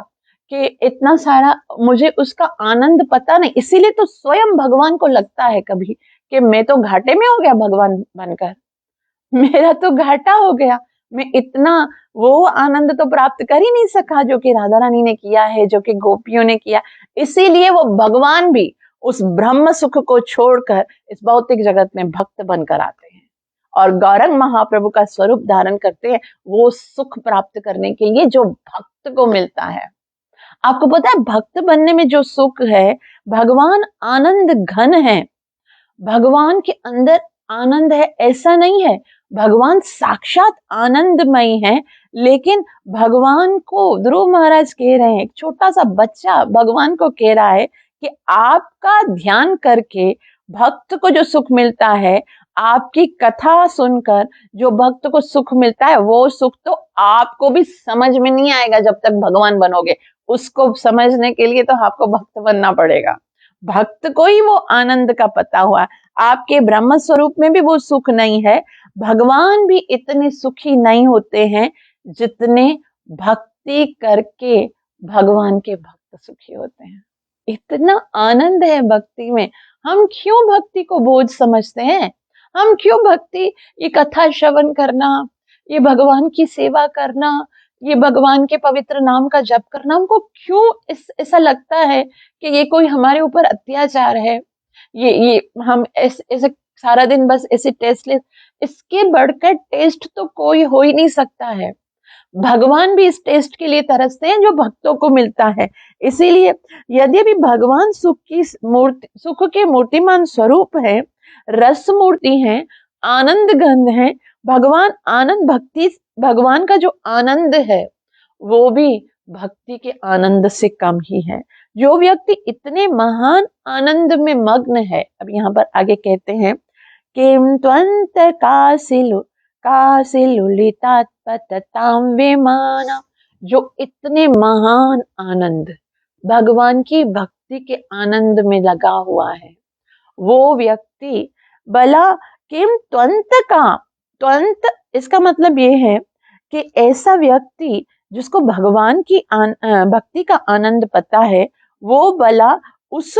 कि इतना सारा, मुझे उसका आनंद पता नहीं, इसीलिए तो स्वयं भगवान को लगता है कभी कि मैं तो घाटे में हो गया भगवान बनकर, मेरा तो घाटा हो गया, मैं इतना वो आनंद तो प्राप्त कर ही नहीं सका जो कि राधा रानी ने किया है, जो कि गोपियों ने किया। इसीलिए वो भगवान भी उस ब्रह्म सुख को छोड़कर इस भौतिक जगत में भक्त बनकर आते हैं और गौरंग महाप्रभु का स्वरूप धारण करते हैं, वो सुख प्राप्त करने के लिए जो भक्त को मिलता है। आपको पता है भक्त बनने में जो सुख है, भगवान आनंद घन है, भगवान के अंदर आनंद है ऐसा नहीं है, भगवान साक्षात आनंदमय है। लेकिन भगवान को ध्रुव महाराज कह रहे हैं, एक छोटा सा बच्चा भगवान को कह रहा है कि आपका ध्यान करके भक्त को जो सुख मिलता है, आपकी कथा सुनकर जो भक्त को सुख मिलता है, वो सुख तो आपको भी समझ में नहीं आएगा जब तक भगवान बनोगे। उसको समझने के लिए तो आपको भक्त बनना पड़ेगा। भक्त को ही वो आनंद का पता हुआ, आपके ब्रह्म स्वरूप में भी वो सुख नहीं है। भगवान भी इतने सुखी नहीं होते हैं जितने भक्ति करके भगवान के भक्त सुखी होते हैं। इतना आनंद है भक्ति में। हम क्यों भक्ति को बोझ समझते हैं? हम क्यों भक्ति, ये कथा श्रवण करना, ये भगवान की सेवा करना, ये भगवान के पवित्र नाम का जप करना, हमको क्यों ऐसा लगता है कि ये कोई हमारे ऊपर अत्याचार है, ये हम ऐसे सारा दिन बस ऐसे टेस्टलेस, इसके बढ़कर टेस्ट तो कोई हो ही नहीं सकता है। भगवान भी इस टेस्ट के लिए तरसते हैं जो भक्तों को मिलता है। इसीलिए यद्यपि भगवान सुख के मूर्तिमान स्वरूप है, रस मूर्ति है, आनंद गंध है, भगवान आनंद भक्ति, भगवान का जो आनंद है वो भी भक्ति के आनंद से कम ही है। जो व्यक्ति इतने महान आनंद में मग्न है, अब यहाँ पर आगे कहते हैं किम त्वंत कासिलुलितात्पततां विमाना, जो इतने महान आनंद भगवान की भक्ति के आनंद में लगा हुआ है, वो व्यक्ति भला किम त्वंत का, त्वंत इसका मतलब ये है कि ऐसा व्यक्ति जिसको भगवान की भक्ति का आनंद पता है, वो भला उस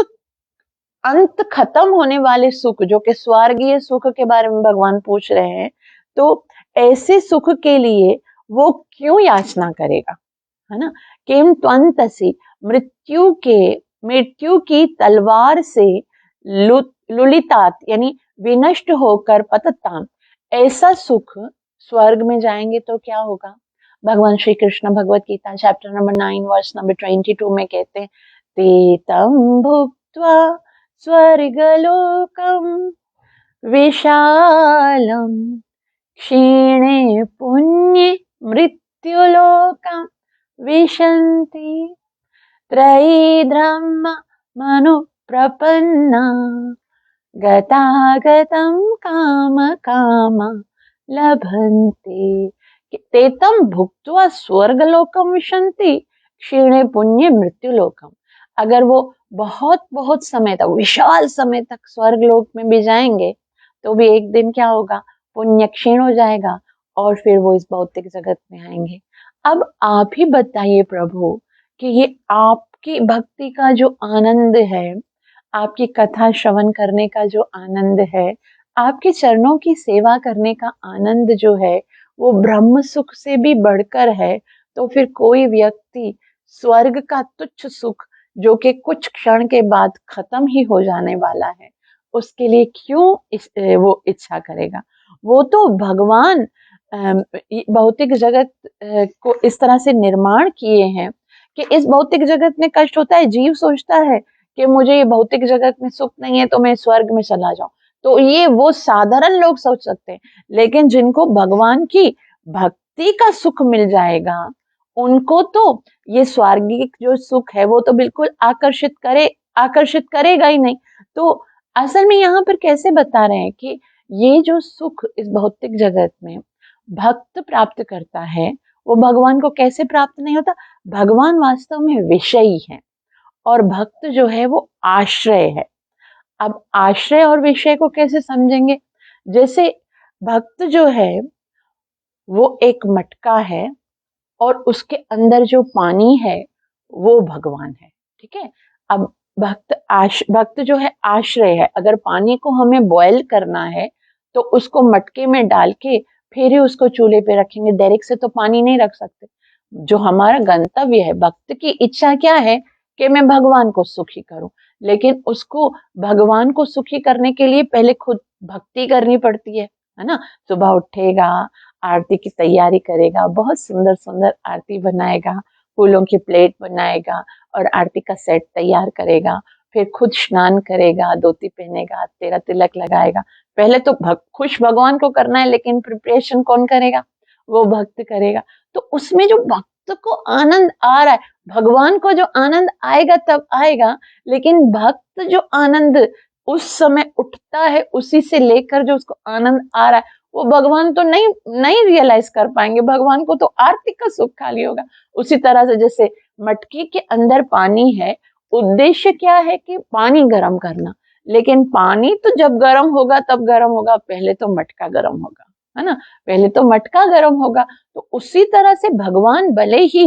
अंत खत्म होने वाले सुख, जो कि स्वर्गीय सुख के बारे में भगवान पूछ रहे हैं, तो ऐसे सुख के लिए वो क्यों याचना करेगा, है ना। किम त्वंतसि मृत्यु की तलवार से लुलितात यानी विनष्ट होकर पतताम, ऐसा सुख स्वर्ग में जाएंगे तो क्या होगा। भगवान Shri Krishna Bhagavad Gita chapter number 9 verse number 22 में कहते हैं, ते तम भुक्त्वा स्वर्गलोकम विशालम क्षीणे पुण्य मृत्युलोकम विशन्ति त्रयी मनु प्रपन्ना गतागतं काम काम लभन्ते। तेतम भुक्त्वा स्वर्गलोकम विशन्ति क्षीणे पुण्य मृत्युलोकम। अगर वो बहुत बहुत समय तक, विशाल समय तक स्वर्गलोक में भी जाएंगे तो भी एक दिन क्या होगा, पुण्य क्षीण हो जाएगा और फिर वो इस भौतिक जगत में आएंगे। अब आप ही बताइए प्रभु कि ये आपकी भक्ति का जो आनंद है, आपकी कथा श्रवण करने का जो आनंद है, आपके चरणों की सेवा करने का आनंद जो है, वो ब्रह्म सुख से भी बढ़कर है। तो फिर कोई व्यक्ति स्वर्ग का तुच्छ सुख, जो कि कुछ क्षण के बाद खत्म ही हो जाने वाला है, उसके लिए क्यों वो इच्छा करेगा। वो तो भगवान भौतिक जगत को इस तरह से निर्माण किए हैं कि इस भौतिक जगत में कष्ट होता है, जीव सोचता है कि मुझे ये भौतिक जगत में सुख नहीं है तो मैं स्वर्ग में चला जाऊं, तो ये वो साधारण लोग सोच सकते हैं। लेकिन जिनको भगवान की भक्ति का सुख मिल जाएगा, उनको तो ये स्वर्गिक जो सुख है वो तो बिल्कुल आकर्षित करेगा ही नहीं। तो असल में यहाँ पर कैसे बता रहे हैं कि ये जो सुख इस भौतिक जगत में भक्त प्राप्त करता है, वो भगवान को कैसे प्राप्त नहीं होता। भगवान वास्तव में विषयी है और भक्त जो है वो आश्रय है। अब आश्रय और विषय को कैसे समझेंगे। जैसे भक्त जो है वो एक मटका है और उसके अंदर जो पानी है वो भगवान है, ठीक है। अब भक्त जो है आश्रय है। अगर पानी को हमें बॉयल करना है तो उसको मटके में डाल के फिर ही उसको चूल्हे पे रखेंगे, डायरेक्ट से तो पानी नहीं रख सकते। जो हमारा गंतव्य है, भक्त की इच्छा क्या है कि मैं भगवान को सुखी करूं, लेकिन उसको भगवान को सुखी करने के लिए पहले खुद भक्ति करनी पड़ती है ना। सुबह उठेगा, आरती की तैयारी करेगा, बहुत सुंदर सुंदर आरती बनाएगा, फूलों की प्लेट बनाएगा और आरती का सेट तैयार करेगा, फिर खुद स्नान करेगा, धोती पहनेगा, तेरा तिलक लगाएगा। पहले तो खुश भगवान को करना है, लेकिन प्रिपरेशन कौन करेगा, वो भक्त करेगा। तो उसमें जो भक्त को आनंद आ रहा है, भगवान को जो आनंद आएगा तब आएगा, लेकिन भक्त जो आनंद उस समय उठता है, उसी से लेकर जो उसको आनंद आ रहा है, वो भगवान तो नहीं रियलाइज कर पाएंगे। भगवान को तो आरती का सुख खाली होगा। उसी तरह से जैसे मटके के अंदर पानी है, उद्देश्य क्या है कि पानी गर्म करना, लेकिन पानी तो जब गर्म होगा तब गर्म होगा, पहले तो मटका गर्म होगा, है ना। पहले तो मटका गर्म होगा। तो उसी तरह से भगवान भले ही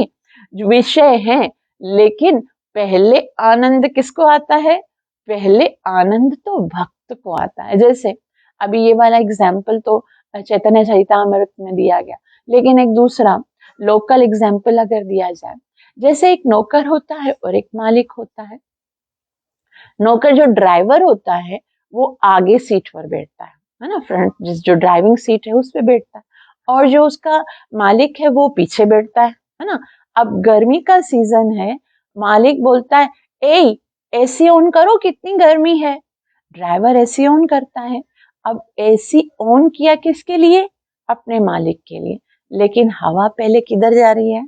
विषय हैं, लेकिन पहले आनंद किसको आता है, पहले आनंद तो भक्त को आता है। जैसे अभी ये वाला एग्जाम्पल तो चैतन्य चरितामृत में दिया गया, लेकिन एक दूसरा लोकल एग्जाम्पल अगर दिया जाए, जैसे एक नौकर होता है और एक मालिक होता है। नौकर जो ड्राइवर होता है वो आगे सीट पर बैठता है ना, फ्रंट जो ड्राइविंग सीट है उस पे बैठता है, और जो उसका मालिक है वो पीछे बैठता है ना। अब गर्मी का सीजन है, मालिक बोलता है ए एसी ऑन करो, कितनी गर्मी है। ड्राइवर एसी ऑन करता है। अब एसी ऑन किया किसके लिए, अपने मालिक के लिए, लेकिन हवा पहले किधर जा रही है,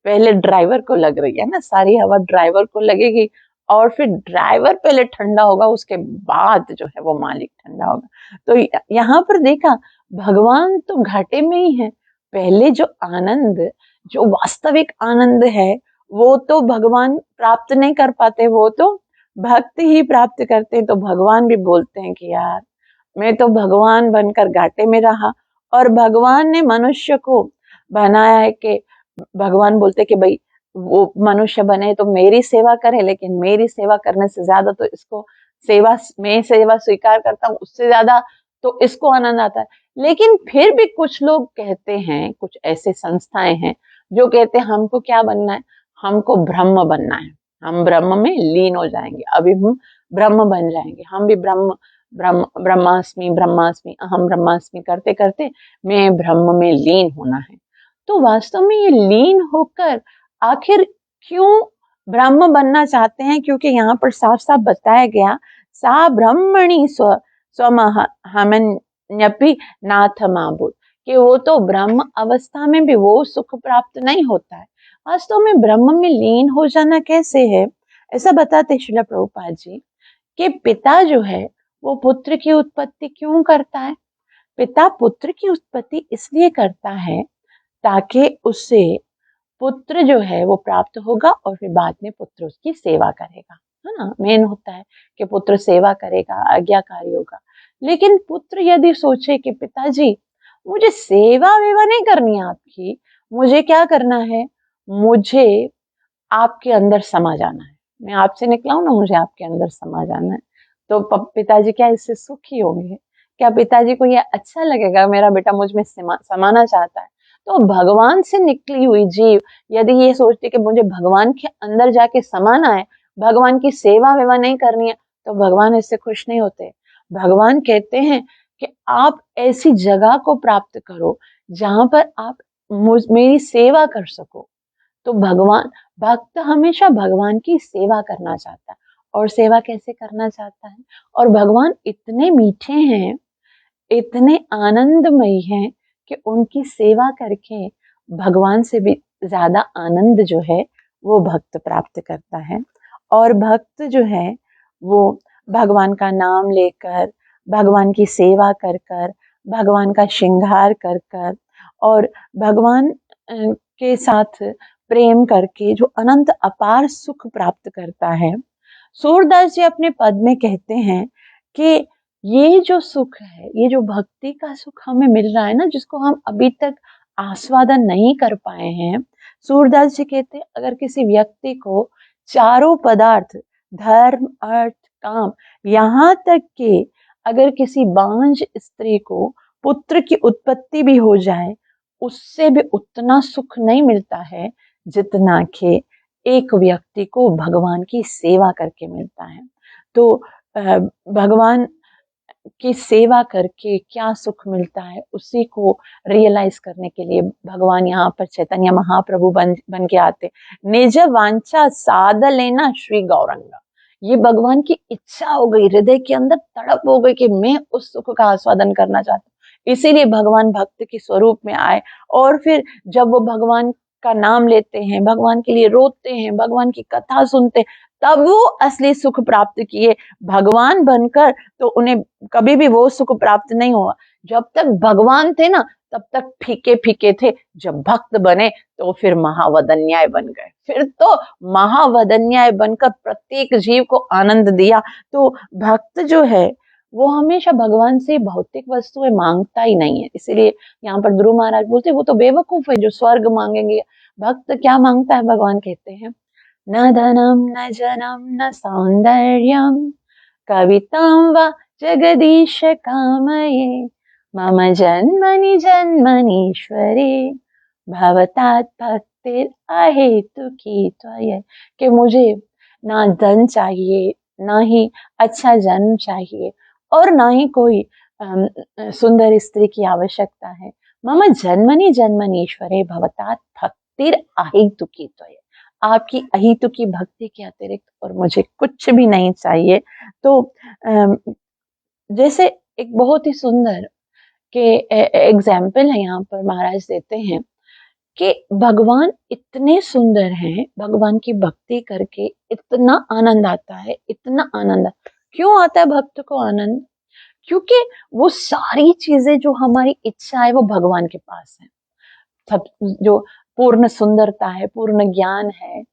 पहले ड्राइवर को लग रही है ना, सारी हवा ड्राइवर को लगेगी और फिर ड्राइवर पहले ठंडा होगा, उसके बाद जो है वो मालिक ठंडा होगा। तो यहाँ पर देखा, भगवान तो घाटे में ही है। पहले जो आनंद, जो वास्तविक आनंद है, वो तो भगवान प्राप्त नहीं कर पाते, वो तो भक्त ही प्राप्त करते हैं। तो भगवान भी बोलते हैं कि यार मैं तो भगवान बनकर घाटे में रहा, और भगवान ने मनुष्य को बनाया है कि भगवान बोलते कि भाई वो मनुष्य बने तो मेरी सेवा करे, लेकिन मेरी सेवा करने से ज्यादा तो इसको मैं सेवा स्वीकार करता हूँ, उससे ज्यादा तो इसको आनंद आता है। लेकिन फिर भी कुछ लोग कहते हैं, कुछ ऐसे संस्थाएं हैं जो कहते हैं हमको क्या बनना है, हमको ब्रह्म बनना है, हम ब्रह्म में लीन हो जाएंगे, अभी हम ब्रह्म बन जाएंगे, हम भी ब्रह्म ब्रह्म ब्रह्मास्मि ब्रह्मास्मि अहम ब्रह्मास्मि करते करते मैं ब्रह्म में लीन होना है। तो वास्तव में ये लीन होकर आखिर क्यों ब्रह्म बनना चाहते हैं, क्योंकि यहाँ पर साफ साफ बताया गया सा ब्रह्मणि स्वमहमन्यपि नाथ माबूद, कि वो तो ब्रह्म अवस्था में भी वो सुख प्राप्त नहीं होता है। वास्तव में ब्रह्म में लीन हो जाना कैसे है, ऐसा बताते श्रील प्रभुपाद जी कि पिता जो है वो पुत्र की उत्पत्ति क्यों करता है। पिता पुत्र की उत्पत्ति इसलिए करता है ताकि उससे पुत्र जो है वो प्राप्त होगा और फिर बाद में पुत्र उसकी सेवा करेगा, है ना। मेन होता है कि पुत्र सेवा करेगा, आज्ञाकारी होगा। लेकिन पुत्र यदि सोचे कि पिताजी मुझे सेवा वेवा नहीं करनी है आपकी, मुझे क्या करना है, मुझे आपके अंदर समा जाना है, मैं आपसे निकला हूं ना, मुझे आपके अंदर समा जाना है, तो पिताजी क्या इससे सुखी होंगे? क्या पिताजी को ये अच्छा लगेगा मेरा बेटा मुझ में समाना चाहता है? तो भगवान से निकली हुई जीव यदि ये सोचती कि मुझे भगवान के अंदर जाके समाना है, भगवान की सेवा वेवा नहीं करनी है, तो भगवान इससे खुश नहीं होते। भगवान कहते हैं कि आप ऐसी जगह को प्राप्त करो जहां पर आप मेरी सेवा कर सको। तो भगवान भक्त हमेशा भगवान की सेवा करना चाहता है। और सेवा कैसे करना चाहता है, और भगवान इतने मीठे हैं, इतने आनंदमयी हैं कि उनकी सेवा करके भगवान से भी ज्यादा आनंद जो है वो भक्त प्राप्त करता है। और भक्त जो है वो भगवान का नाम लेकर, भगवान की सेवा कर कर, भगवान का श्रृंगार कर कर और भगवान के साथ प्रेम करके जो अनंत अपार सुख प्राप्त करता है। सूरदास जी अपने पद में कहते हैं कि ये जो सुख है, ये जो भक्ति का सुख हमें मिल रहा है ना, जिसको हम अभी तक आस्वादन नहीं कर पाए हैं, सूरदास जी कहते हैं अगर किसी व्यक्ति को चारों पदार्थ धर्म अर्थ काम, यहाँ तक कि अगर किसी बांझ स्त्री को पुत्र की उत्पत्ति भी हो जाए, उससे भी उतना सुख नहीं मिलता है जितना कि एक व्यक्ति को भगवान की सेवा करके मिलता है। तो भगवान की सेवा करके क्या सुख मिलता है उसी को रियलाइज करने के लिए भगवान यहाँ पर चैतन्य महाप्रभु बन के आते। निज वांछा साध लेना श्री गौरंगा, ये भगवान की इच्छा हो गई, हृदय के अंदर तड़प हो गई कि मैं उस सुख का आस्वादन करना चाहता हूँ। इसीलिए भगवान भक्त के स्वरूप में आए। और फिर जब वो भगवान का नाम लेते हैं, भगवान के लिए रोते हैं, भगवान की कथा सुनते, तब वो असली सुख प्राप्त किए। भगवान बनकर तो उन्हें कभी भी वो सुख प्राप्त नहीं हुआ। जब तक भगवान थे ना तब तक फीके फीके थे, जब भक्त बने तो फिर महावदन्याय बन गए, फिर तो महावदन्याय बनकर प्रत्येक जीव को आनंद दिया। तो भक्त जो है वो हमेशा भगवान से भौतिक वस्तुएं मांगता ही नहीं है। इसीलिए यहाँ पर ध्रुव महाराज बोलते वो तो बेवकूफ है जो स्वर्ग मांगेंगे। भक्त क्या मांगता है, भगवान कहते हैं न धनम न जनम न सौंदर्यम कवितां वा जगदीश कामये मम जन्मनि जन्मनीश्वरे भवतात् भक्तिर अहेतुकी त्वया, कि मुझे ना धन चाहिए, ना ही अच्छा जन्म चाहिए, और ना ही कोई सुंदर स्त्री की आवश्यकता है। मम जन्मनि जन्मनीश्वरे भवतात् भक्तिर अहेतुकी त्वया, आपकी अहितुकी भक्ति के अतिरिक्त और मुझे कुछ भी नहीं चाहिए। तो जैसे एक बहुत ही सुंदर के एग्जाम्पल है यहाँ पर महाराज देते हैं कि भगवान इतने सुंदर हैं, भगवान की भक्ति करके इतना आनंद आता है, इतना आनंद। क्यों आता है भक्त को आनंद? क्योंकि वो सारी चीजें जो हमारी इच्छा है वो भगवान के पास है। सब जो पूर्ण सुंदरता है, पूर्ण ज्ञान है,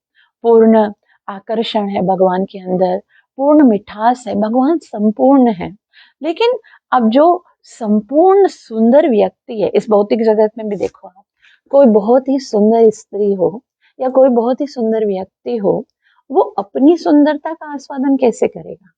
पूर्ण आकर्षण है भगवान के अंदर, पूर्ण मिठास है, भगवान संपूर्ण है। लेकिन अब जो संपूर्ण सुंदर व्यक्ति है इस भौतिक जगत में भी देखो आप, कोई बहुत ही सुंदर स्त्री हो या कोई बहुत ही सुंदर व्यक्ति हो, वो अपनी सुंदरता का आस्वादन कैसे करेगा,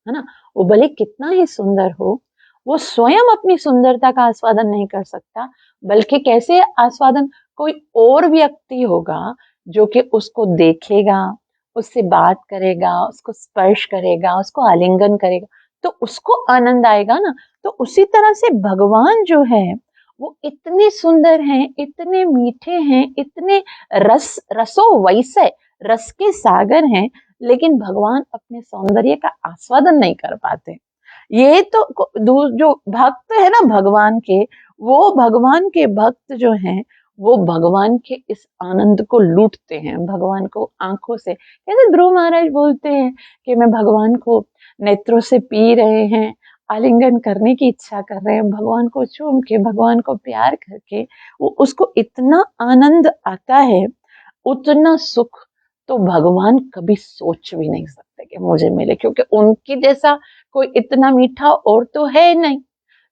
है ना? वो भले कितना ही सुंदर हो, वो स्वयं अपनी सुंदरता का आस्वादन नहीं कर सकता, बल्कि कैसे आस्वादन, कोई और व्यक्ति होगा जो कि उसको देखेगा, उससे बात करेगा, उसको स्पर्श करेगा, उसको आलिंगन करेगा, तो उसको आनंद आएगा ना। तो उसी तरह से भगवान जो है वो इतने सुंदर हैं, इतने मीठे हैं, इतने रसो वैसे रस के सागर हैं, लेकिन भगवान अपने सौंदर्य का आस्वादन नहीं कर पाते। ये तो जो भक्त है ना भगवान के, वो भगवान के भक्त जो हैं, वो भगवान के इस आनंद को लूटते हैं, भगवान को आंखों से, जैसे ध्रुव महाराज बोलते हैं कि मैं भगवान को नेत्रों से पी रहे हैं, आलिंगन करने की इच्छा कर रहे हैं, भगवान को चूम के, भगवान को प्यार करके, वो उसको इतना आनंद आता है, उतना सुख तो भगवान कभी सोच भी नहीं सकते कि मुझे मिले, क्योंकि उनकी जैसा कोई इतना मीठा और तो है नहीं।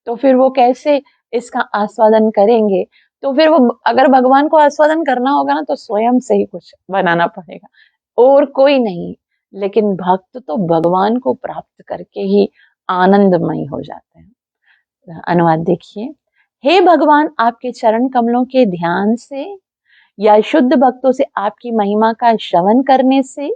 तो फिर वो कैसे इसका आस्वादन करेंगे? तो फिर वो, अगर भगवान को आस्वादन करना होगा ना, तो स्वयं से ही कुछ बनाना पड़ेगा, और कोई नहीं। लेकिन भक्त तो भगवान को प्राप्त करके ही आनंदमय हो जाते हैं। अनुवाद देखिए। हे भगवान, आपके चरण कमलों के ध्यान से या शुद्ध भक्तों से आपकी महिमा का श्रवण करने से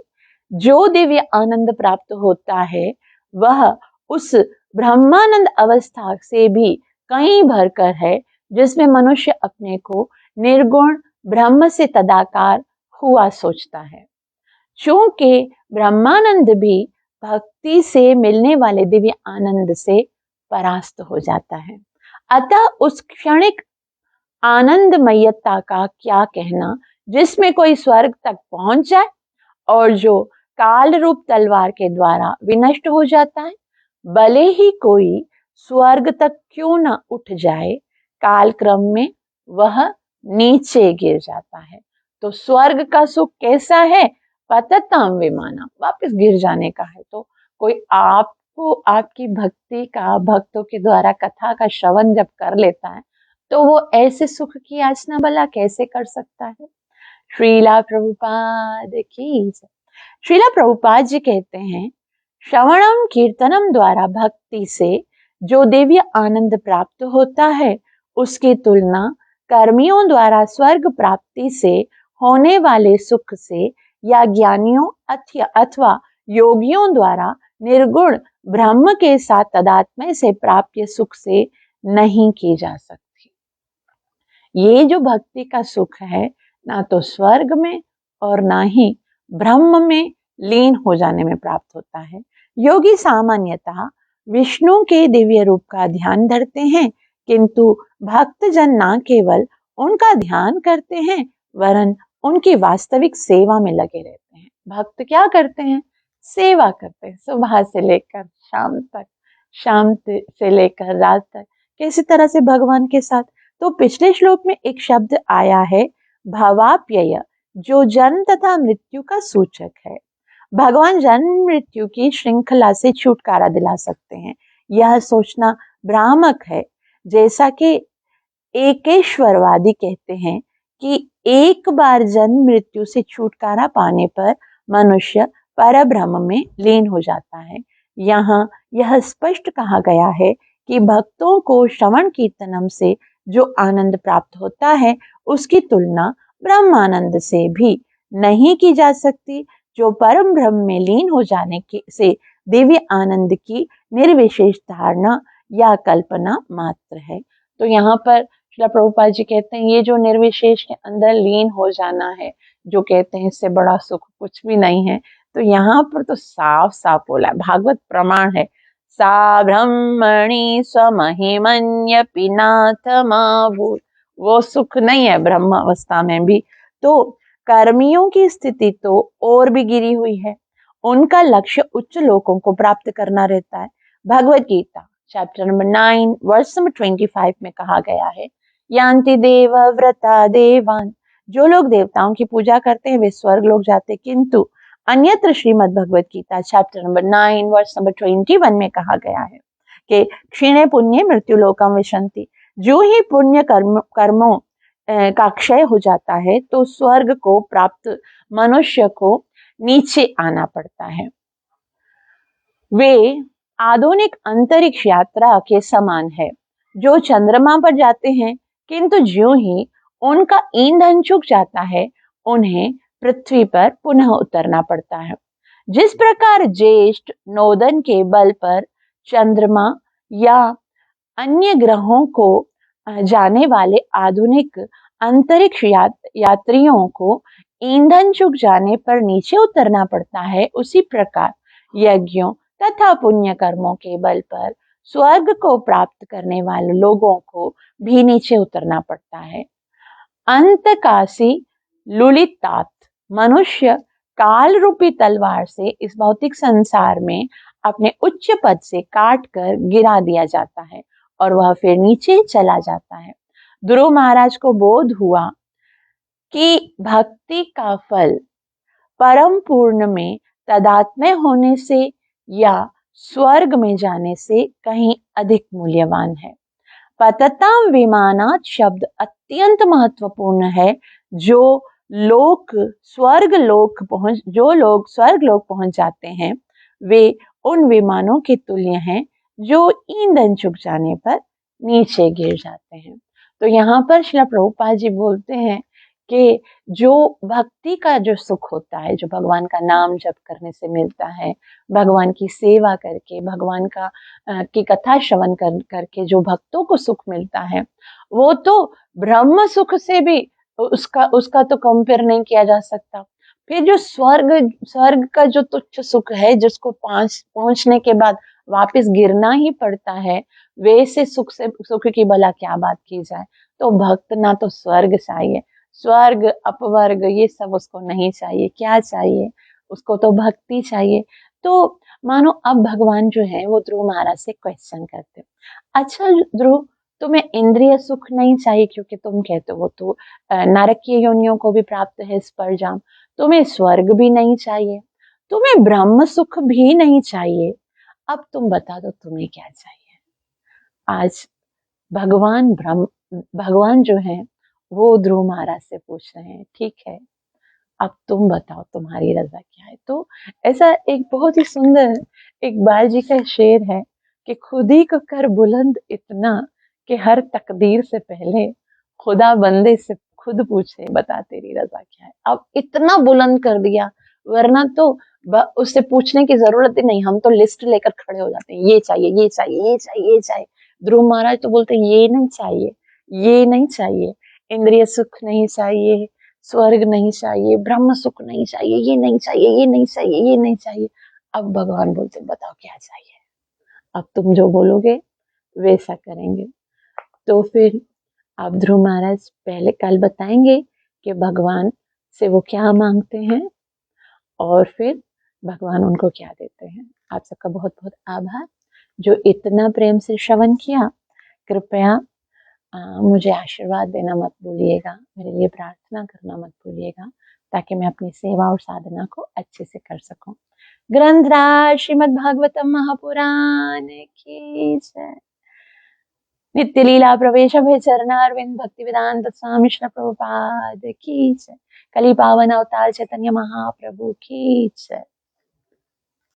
जो दिव्य आनंद प्राप्त होता है, वह उस ब्रह्मानंद अवस्था से भी कहीं भरकर है, जिसमें मनुष्य अपने को निर्गुण ब्रह्म से तदाकार हुआ सोचता है। चूंकि ब्रह्मानंद भी भक्ति से मिलने वाले दिव्य आनंद से परास्त हो जाता है, अतः उस क्षणिक आनंदमयता का क्या कहना, जिसमें कोई स्वर्ग तक पहुंच जाए और जो काल रूप तलवार के द्वारा विनष्ट हो जाता है। भले ही कोई स्वर्ग तक क्यों न उठ जाए, काल क्रम में वह नीचे गिर जाता है। तो स्वर्ग का सुख कैसा है? पततम विमानम, वापस गिर जाने का है। तो कोई आपको आपकी भक्ति का, भक्तों के द्वारा कथा का श्रवण जब कर लेता है, तो वो ऐसे सुख की याचना भला कैसे कर सकता है? श्रीला प्रभुपाद की। श्रीला प्रभुपाद जी कहते हैं, श्रवणम कीर्तनम द्वारा भक्ति से जो दिव्य आनंद प्राप्त होता है, उसकी तुलना कर्मियों द्वारा स्वर्ग प्राप्ति से होने वाले सुख से या ज्ञानियों अथवा योगियों द्वारा निर्गुण ब्रह्म के साथ तदात्म्य से प्राप्त सुख से नहीं की जा सकती। ये जो भक्ति का सुख है, ना तो स्वर्ग में और ना ही ब्रह्म में लीन हो जाने में प्राप्त होता है। योगी सामान्यतः विष्णु के दिव्य रूप का ध्यान धरते हैं, किंतु भक्त जन न केवल उनका ध्यान करते हैं, वरन उनकी वास्तविक सेवा में लगे रहते हैं। भक्त क्या करते हैं? सेवा करते हैं, सुबह से लेकर शाम तक, शाम से लेकर रात तक, किसी तरह से भगवान के साथ। तो पिछले श्लोक में एक शब्द आया है भवाप्यय, जो जन्म तथा मृत्यु का सूचक है। भगवान जन्म मृत्यु की श्रृंखला से छुटकारा दिला सकते हैं, यह सोचना भ्रामक है। जैसा कि एकेश्वरवादी कहते हैं कि एक बार जन्म मृत्यु से छुटकारा पाने पर मनुष्य परब्रह्म में लीन हो जाता है। यहाँ यह स्पष्ट कहा गया है कि भक्तों को श्रवण कीर्तनम से जो आनंद प्राप्त होता है, उसकी तुलना ब्रह्मानंद से भी नहीं की जा सकती, जो परम ब्रह्म में लीन हो जाने से दिव्य आनंद की निर्विशेष धारणा या कल्पना मात्र है। तो यहाँ पर श्रील प्रभुपाद जी कहते हैं, ये जो निर्विशेष के अंदर लीन हो जाना है, जो कहते हैं इससे बड़ा सुख कुछ भी नहीं है, तो यहाँ पर तो साफ साफ बोला है, भागवत प्रमाण है, सा ब्रह्मणि स्वमहिमन्यपि नाथमाभूत, वो सुख नहीं है ब्रह्म अवस्था में भी। तो कर्मियों की स्थिति तो और भी गिरी हुई है, उनका लक्ष्य उच्च लोकों को प्राप्त करना रहता है। Bhagavad Gita chapter number 9 verse number 25 में कहा गया है, यान्ति देव व्रता देवान, जो लोग देवताओं की पूजा करते हैं वे स्वर्ग लोग जाते, किंतु अन्यत्र Shrimad Bhagavad Gita chapter number 9 verse number 21 में कहा गया है कि क्षीणे पुण्य मृत्यु लोकम विशंति, जो ही पुण्य कर्मों का क्षय हो जाता है तो स्वर्ग को प्राप्त मनुष्य को नीचे आना पड़ता है। वे आधुनिक अंतरिक्ष यात्रा के समान है, जो चंद्रमा पर जाते हैं, किंतु ज्यों ही उनका ईंधन चुक जाता है उन्हें पृथ्वी पर पुनः उतरना पड़ता है। जिस प्रकार ज्येष्ठ नोदन के बल पर चंद्रमा या अन्य ग्रहों को जाने वाले आधुनिक अंतरिक्ष यात्रियों को ईंधन चुक जाने पर नीचे उतरना पड़ता है, उसी प्रकार यज्ञों तथा पुण्य कर्मों के बल पर स्वर्ग को प्राप्त करने वाले लोगों को भी नीचे उतरना पड़ता है। अंतकासी लुलितात मनुष्य काल रूपी तलवार से इस भौतिक संसार में अपने उच्च पद से काट कर गिरा दिया जाता है और वह फिर नीचे चला जाता है। ध्रुव महाराज को बोध हुआ कि भक्ति का फल परम पूर्ण में तादात्म्य होने से या स्वर्ग में जाने से कहीं अधिक मूल्यवान है। पतताम विमानात शब्द अत्यंत महत्वपूर्ण है। जो लोग स्वर्ग लोक पहुंच जाते हैं वे उन विमानों के तुल्य हैं जो ईंधन चुक जाने पर नीचे गिर जाते हैं। तो यहाँ पर श्रील प्रभुपाद जी बोलते हैं कि जो भक्ति का जो सुख होता है, जो भगवान का नाम जप करने से मिलता है, भगवान की सेवा करके, भगवान का की कथा श्रवण करके जो भक्तों को सुख मिलता है, वो तो ब्रह्म सुख से भी उसका तो कंपेयर नहीं किया जा सकता। फिर जो स्वर्ग का जो तुच्छ सुख है, जिसको पहुंचने के बाद वापस गिरना ही पड़ता है, वैसे सुख की भला क्या बात की जाए। तो भक्त ना तो स्वर्ग चाहिए, स्वर्ग अपवर्ग ये सब उसको नहीं चाहिए। क्या चाहिए उसको? तो भक्ति चाहिए। तो मानो अब भगवान जो है वो ध्रुव महाराज से क्वेश्चन करते, अच्छा ध्रुव, तुम्हें इंद्रिय सुख नहीं चाहिए क्योंकि तुम कहते हो तो नरकीय योनियों को भी प्राप्त है स्पर्जाम, तुम्हें स्वर्ग भी नहीं चाहिए, तुम्हें ब्रह्म सुख भी नहीं चाहिए, अब तुम बता दो तुम्हें क्या चाहिए। आज भगवान जो है वो ध्रुव महाराज से पूछ रहे हैं, ठीक है अब तुम बताओ तुम्हारी रजा क्या है। तो ऐसा एक बहुत ही सुंदर इकबाल जी का शेर है कि खुद ही को कर बुलंद इतना कि हर तकदीर से पहले खुदा बंदे से खुद पूछे बता तेरी रजा क्या है। अब इतना बुलंद कर दिया, वरना तो उससे पूछने की जरूरत ही नहीं, हम तो लिस्ट लेकर खड़े हो जाते हैं, ये चाहिए ये चाहिए ये चाहिए ये चाहिए। ध्रुव महाराज तो बोलते हैं ये नहीं चाहिए, ये नहीं चाहिए, इंद्रिय सुख नहीं चाहिए, स्वर्ग नहीं चाहिए, ब्रह्म सुख नहीं चाहिए, ये नहीं चाहिए ये नहीं चाहिए ये नहीं चाहिए। अब भगवान बोलते बताओ क्या चाहिए, अब तुम जो बोलोगे वैसा करेंगे। तो फिर आप ध्रुव महाराज पहले कल बताएंगे कि भगवान से वो क्या मांगते हैं और फिर भगवान उनको क्या देते हैं। आप सबका बहुत बहुत आभार जो इतना प्रेम से श्रवण किया। कृपया मुझे आशीर्वाद देना मत भूलिएगा, मेरे लिए प्रार्थना करना मत भूलिएगा, ताकि मैं अपनी सेवा और साधना को अच्छे से कर सकूं। ग्रंथराज श्रीमद् भागवतम महापुराण की जय। नित्य लीला प्रवेश भय चरणारविंद भक्ति वेदांत स्वामी श्री प्रभुपाद की जय। कली पावन अवतार चैतन्य महाप्रभु की जय।